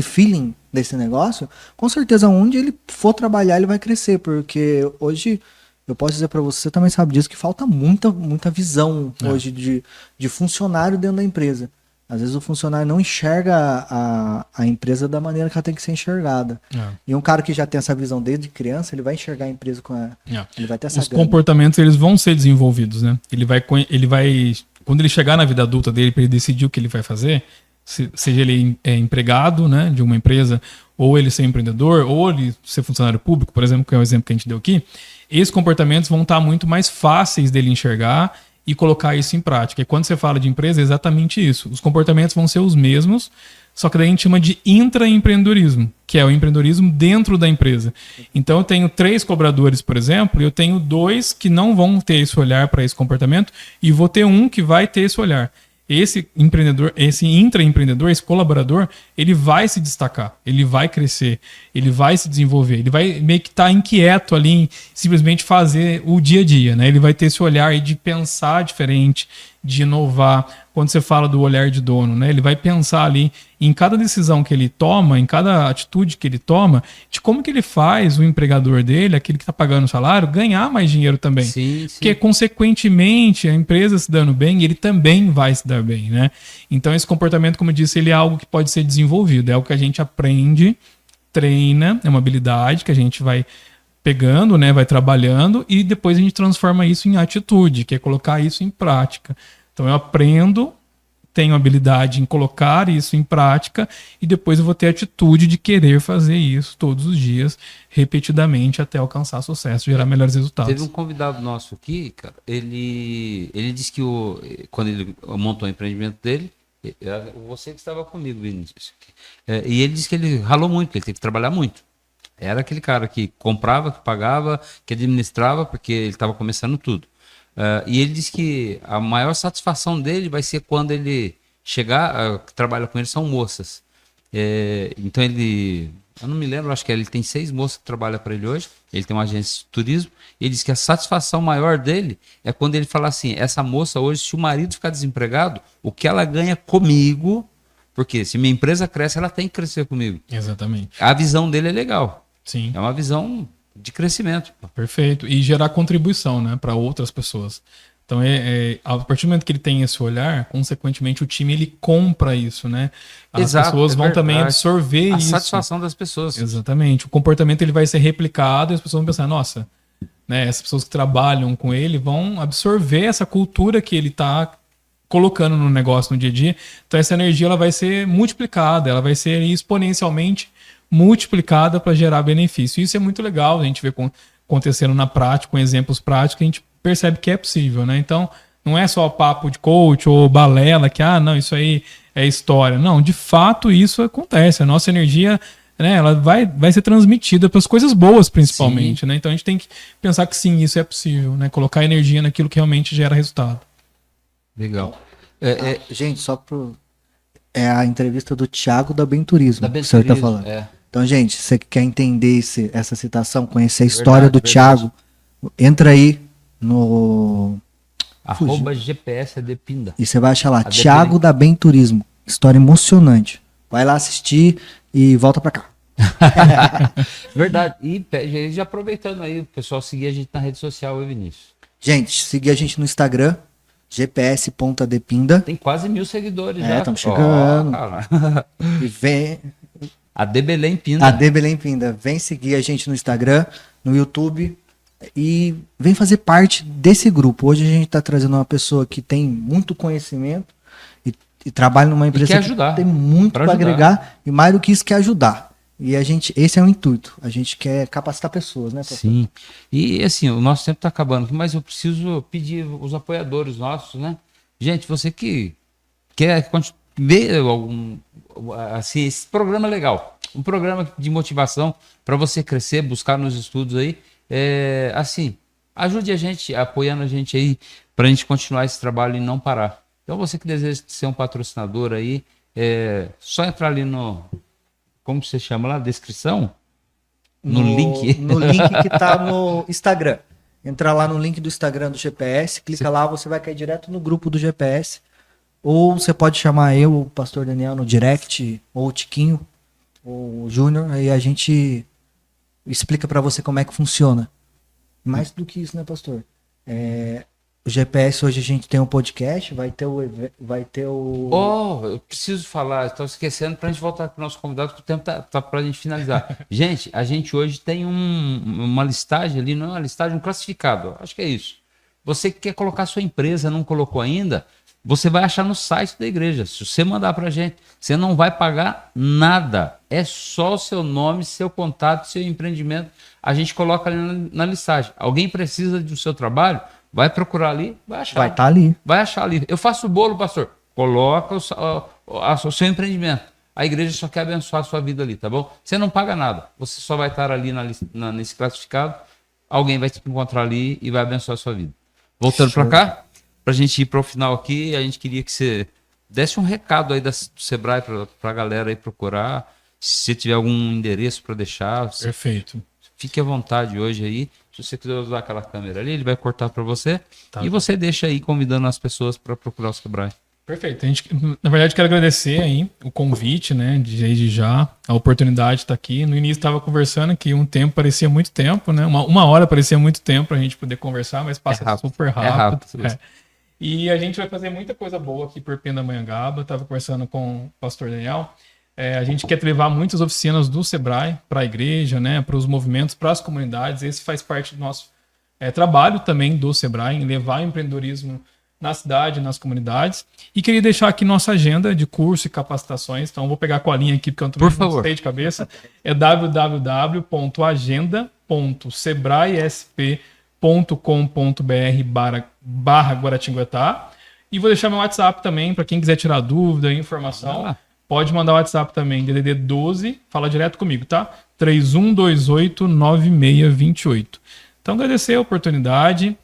feeling desse negócio, com certeza onde ele for trabalhar ele vai crescer, porque hoje eu posso dizer para você também sabe disso, que falta muita visão hoje de funcionário dentro da empresa. Às vezes o funcionário não enxerga a empresa da maneira que ela tem que ser enxergada. E um cara que já tem essa visão desde criança, ele vai enxergar a empresa ele vai ter essa Os comportamentos, eles vão ser desenvolvidos, né? Ele vai, quando ele chegar na vida adulta dele, para ele decidir o que ele vai fazer, seja ele empregado, né, de uma empresa, ou ele ser empreendedor, ou ele ser funcionário público, por exemplo, que é o exemplo que a gente deu aqui, esses comportamentos vão estar muito mais fáceis dele enxergar e colocar isso em prática. E quando você fala de empresa, é exatamente isso. Os comportamentos vão ser os mesmos, só que daí a gente chama de intraempreendedorismo, que é o empreendedorismo dentro da empresa. Então eu tenho 3 cobradores, por exemplo, e eu tenho 2 que não vão ter esse olhar para esse comportamento, e vou ter um que vai ter esse olhar. Esse empreendedor, esse intraempreendedor, esse colaborador, ele vai se destacar, ele vai crescer, ele vai se desenvolver, ele vai meio que estar inquieto ali em simplesmente fazer o dia a dia, né? Ele vai ter esse olhar aí de pensar diferente, de inovar. Quando você fala do olhar de dono, né? Ele vai pensar ali em cada decisão que ele toma, em cada atitude que ele toma, de como que ele faz o empregador dele, aquele que está pagando o salário, ganhar mais dinheiro também. Sim. Porque, consequentemente, a empresa se dando bem, ele também vai se dar bem, né? Então, esse comportamento, como eu disse, ele é algo que pode ser desenvolvido, é algo que a gente aprende, treina, é uma habilidade que a gente vai pegando, né, vai trabalhando, e depois a gente transforma isso em atitude, que é colocar isso em prática. Então eu aprendo, tenho habilidade em colocar isso em prática, e depois eu vou ter atitude de querer fazer isso todos os dias, repetidamente, até alcançar sucesso, gerar melhores resultados. Teve um convidado nosso aqui, cara, ele disse que quando ele montou o empreendimento dele, você que estava comigo, Vinícius, e ele disse que ele ralou muito, que ele teve que trabalhar muito. Era aquele cara que comprava, que pagava, que administrava, porque ele estava começando tudo. E ele disse que a maior satisfação dele vai ser quando ele chegar, que trabalha com ele são moças. Então eu não me lembro, acho que ele tem 6 moças que trabalham para ele hoje, ele tem uma agência de turismo, e ele diz que a satisfação maior dele é quando ele fala assim, essa moça hoje, se o marido ficar desempregado, o que ela ganha comigo, porque se minha empresa cresce, ela tem que crescer comigo. Exatamente. A visão dele é legal. Sim. É uma visão de crescimento. Perfeito. E gerar contribuição, né, para outras pessoas. Então, a partir do momento que ele tem esse olhar, consequentemente o time ele compra isso, né? As pessoas vão também absorver isso. A satisfação das pessoas. Exatamente. O comportamento ele vai ser replicado e as pessoas vão pensar, nossa, né, essas pessoas que trabalham com ele vão absorver essa cultura que ele está colocando no negócio no dia a dia. Então, essa energia ela vai ser multiplicada, ela vai ser exponencialmente multiplicada para gerar benefício. Isso é muito legal, a gente vê acontecendo na prática, com exemplos práticos, a gente percebe que é possível, né? Então, não é só papo de coach ou balela que, não, isso aí é história. Não, de fato isso acontece. A nossa energia, né, ela vai ser transmitida para as coisas boas, principalmente, né? Então, a gente tem que pensar que sim, isso é possível, né? Colocar energia naquilo que realmente gera resultado. Legal. Gente, só pro... É a entrevista do Thiago da Benturismo, Da que o senhor está Benturismo, falando. Então, gente, você que quer entender essa citação, conhecer a história do Verdade. Thiago, entra aí no... @GPS Depinda. E você vai achar lá, A Thiago da Benturismo. História emocionante. Vai lá assistir e volta pra cá. Verdade. E já aproveitando aí, o pessoal seguir a gente na rede social, Vinícius. Gente, seguir a gente no Instagram, gps.depinda. Tem quase 1000 seguidores já. Estamos chegando. Cara. E vem... A De Belém Pinda. A De Belém Pinda. Vem seguir a gente no Instagram, no YouTube e vem fazer parte desse grupo. Hoje a gente está trazendo uma pessoa que tem muito conhecimento e trabalha numa empresa quer ajudar, que tem muito pra para ajudar. agregar e mais do que isso quer ajudar. E esse é o intuito. A gente quer capacitar pessoas, né, professor? Sim. E assim, o nosso tempo está acabando, mas eu preciso pedir os apoiadores nossos, né? Gente, você que quer ver assim, esse programa é legal. Um programa de motivação para você crescer, buscar nos estudos aí. Assim, ajude a gente, apoiando a gente aí, para a gente continuar esse trabalho e não parar. Então, você que deseja ser um patrocinador aí, só entrar ali no... Como você chama lá? Descrição? No link? No link que tá no Instagram. Entrar lá no link do Instagram do GPS, clica lá, você vai cair direto no grupo do GPS. Ou você pode chamar eu, o Pastor Daniel, no direct, ou o Tiquinho, o Júnior, aí a gente explica para você como é que funciona. Mais do que isso, né, pastor? O GPS, hoje a gente tem um podcast, vai ter o... Oh, eu preciso falar, estou esquecendo para a gente voltar para o nosso convidado, que o tempo tá para a gente finalizar. Gente, a gente hoje tem uma listagem ali, não é uma listagem, um classificado, acho que é isso. Você que quer colocar sua empresa, não colocou ainda, você vai achar no site da igreja. Se você mandar para a gente, você não vai pagar nada. É só o seu nome, seu contato, seu empreendimento. A gente coloca ali na listagem. Alguém precisa do seu trabalho? Vai procurar ali, vai achar. Vai estar ali. Vai achar ali. Eu faço o bolo, pastor. Coloca o seu empreendimento. A igreja só quer abençoar a sua vida ali, tá bom? Você não paga nada. Você só vai estar ali nesse classificado. Alguém vai te encontrar ali e vai abençoar a sua vida. Voltando para cá, para a gente ir para o final aqui, a gente queria que você desse um recado aí do Sebrae para a galera aí procurar. Se você tiver algum endereço para deixar, Perfeito. fique à vontade hoje aí. Se você quiser usar aquela câmera ali, ele vai cortar para você. Tá E bom. você deixa aí convidando as pessoas para procurar o Sebrae. Perfeito. Na verdade, quero agradecer aí o convite, né? Desde já, a oportunidade de estar aqui. No início estava conversando que um tempo parecia muito tempo, né? Uma hora parecia muito tempo para a gente poder conversar, mas passa super rápido. É rápido. É. E a gente vai fazer muita coisa boa aqui por Pindamonhangaba. Estava conversando com o pastor Daniel. A gente quer levar muitas oficinas do Sebrae para a igreja, né? Para os movimentos, para as comunidades. Esse faz parte do nosso trabalho também do Sebrae, em levar o empreendedorismo na cidade, nas comunidades. E queria deixar aqui nossa agenda de curso e capacitações. Então, vou pegar a colinha aqui, porque eu também não sei de cabeça. É www.agendasp.sebraesp.com.br/Guaratinguetá. E vou deixar meu WhatsApp também, para quem quiser tirar dúvida, informação. Pode mandar o WhatsApp também, DDD 12, fala direto comigo, tá? 3128-9628. Então, agradecer a oportunidade.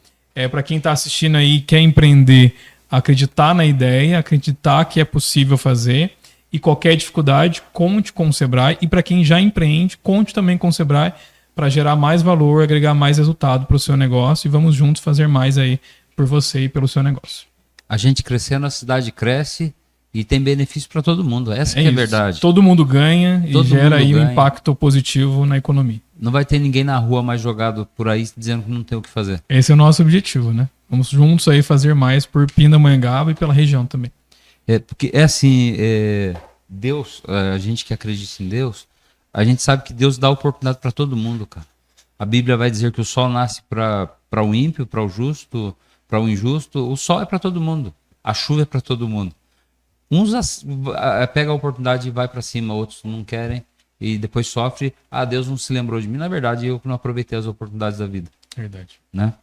Para quem está assistindo aí, quer empreender, acreditar na ideia, acreditar que é possível fazer. E qualquer dificuldade, conte com o Sebrae. E para quem já empreende, conte também com o Sebrae para gerar mais valor, agregar mais resultado para o seu negócio. E vamos juntos fazer mais aí por você e pelo seu negócio. A gente crescendo, a cidade cresce e tem benefício para todo mundo. Essa que é a verdade. Todo mundo ganha e gera aí um impacto positivo na economia. Não vai ter ninguém na rua mais jogado por aí dizendo que não tem o que fazer. Esse é o nosso objetivo, né? Vamos juntos aí fazer mais por Pindamonhangaba e pela região também. Porque é assim, Deus, a gente que acredita em Deus, a gente sabe que Deus dá oportunidade para todo mundo, cara. A Bíblia vai dizer que o sol nasce para o ímpio, para o justo, para o injusto. O sol é para todo mundo. A chuva é para todo mundo. Uns pegam a oportunidade e vai para cima, outros não querem. E depois sofre, Deus não se lembrou de mim. Na verdade, eu que não aproveitei as oportunidades da vida. Verdade. Né?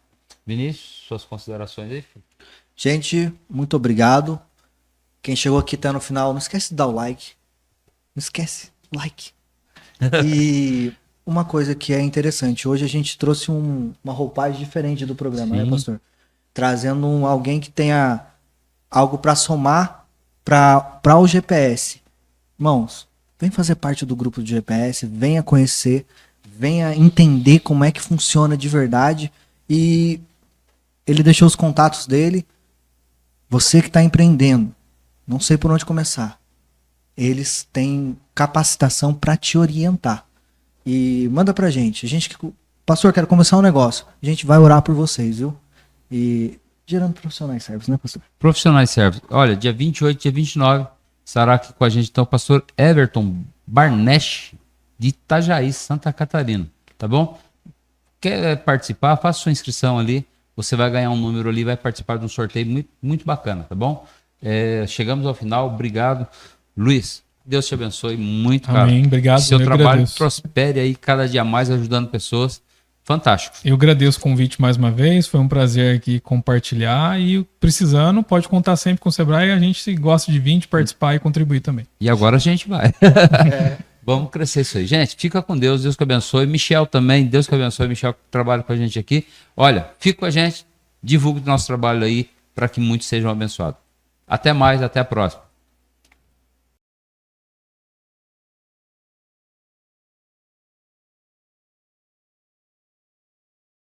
Vinícius, suas considerações aí, filho? Gente, muito obrigado. Quem chegou aqui até no final, não esquece de dar o like. Não esquece, like. E uma coisa que é interessante, hoje a gente trouxe uma roupagem diferente do programa, né, pastor? Trazendo alguém que tenha algo para somar para o GPS. Irmãos, vem fazer parte do grupo do GPS, venha conhecer, venha entender como é que funciona de verdade. E ele deixou os contatos dele. Você que está empreendendo, não sei por onde começar. Eles têm capacitação para te orientar. E manda pra gente. Pastor, quero começar um negócio. A gente vai orar por vocês, viu? E gerando profissionais servos, né, pastor? Profissionais servos. Olha, dia 28, dia 29, estará aqui com a gente então o pastor Everton Barnesch, de Itajaí, Santa Catarina. Tá bom? Quer participar? Faça sua inscrição ali. Você vai ganhar um número ali, vai participar de um sorteio muito, muito bacana, tá bom? Chegamos ao final. Obrigado. Luiz, Deus te abençoe muito, cara. Amém. Obrigado. Seu trabalho prospere aí cada dia mais, ajudando pessoas. Fantástico. Eu agradeço o convite mais uma vez. Foi um prazer aqui compartilhar. E precisando, pode contar sempre com o Sebrae. A gente gosta de vir, de participar e contribuir também. E agora a gente vai. Vamos crescer isso aí. Gente, fica com Deus. Deus que abençoe. Michel também. Deus que abençoe. Michel que trabalha com a gente aqui. Olha, fica com a gente. Divulgue o nosso trabalho aí para que muitos sejam abençoados. Até mais. Até a próxima.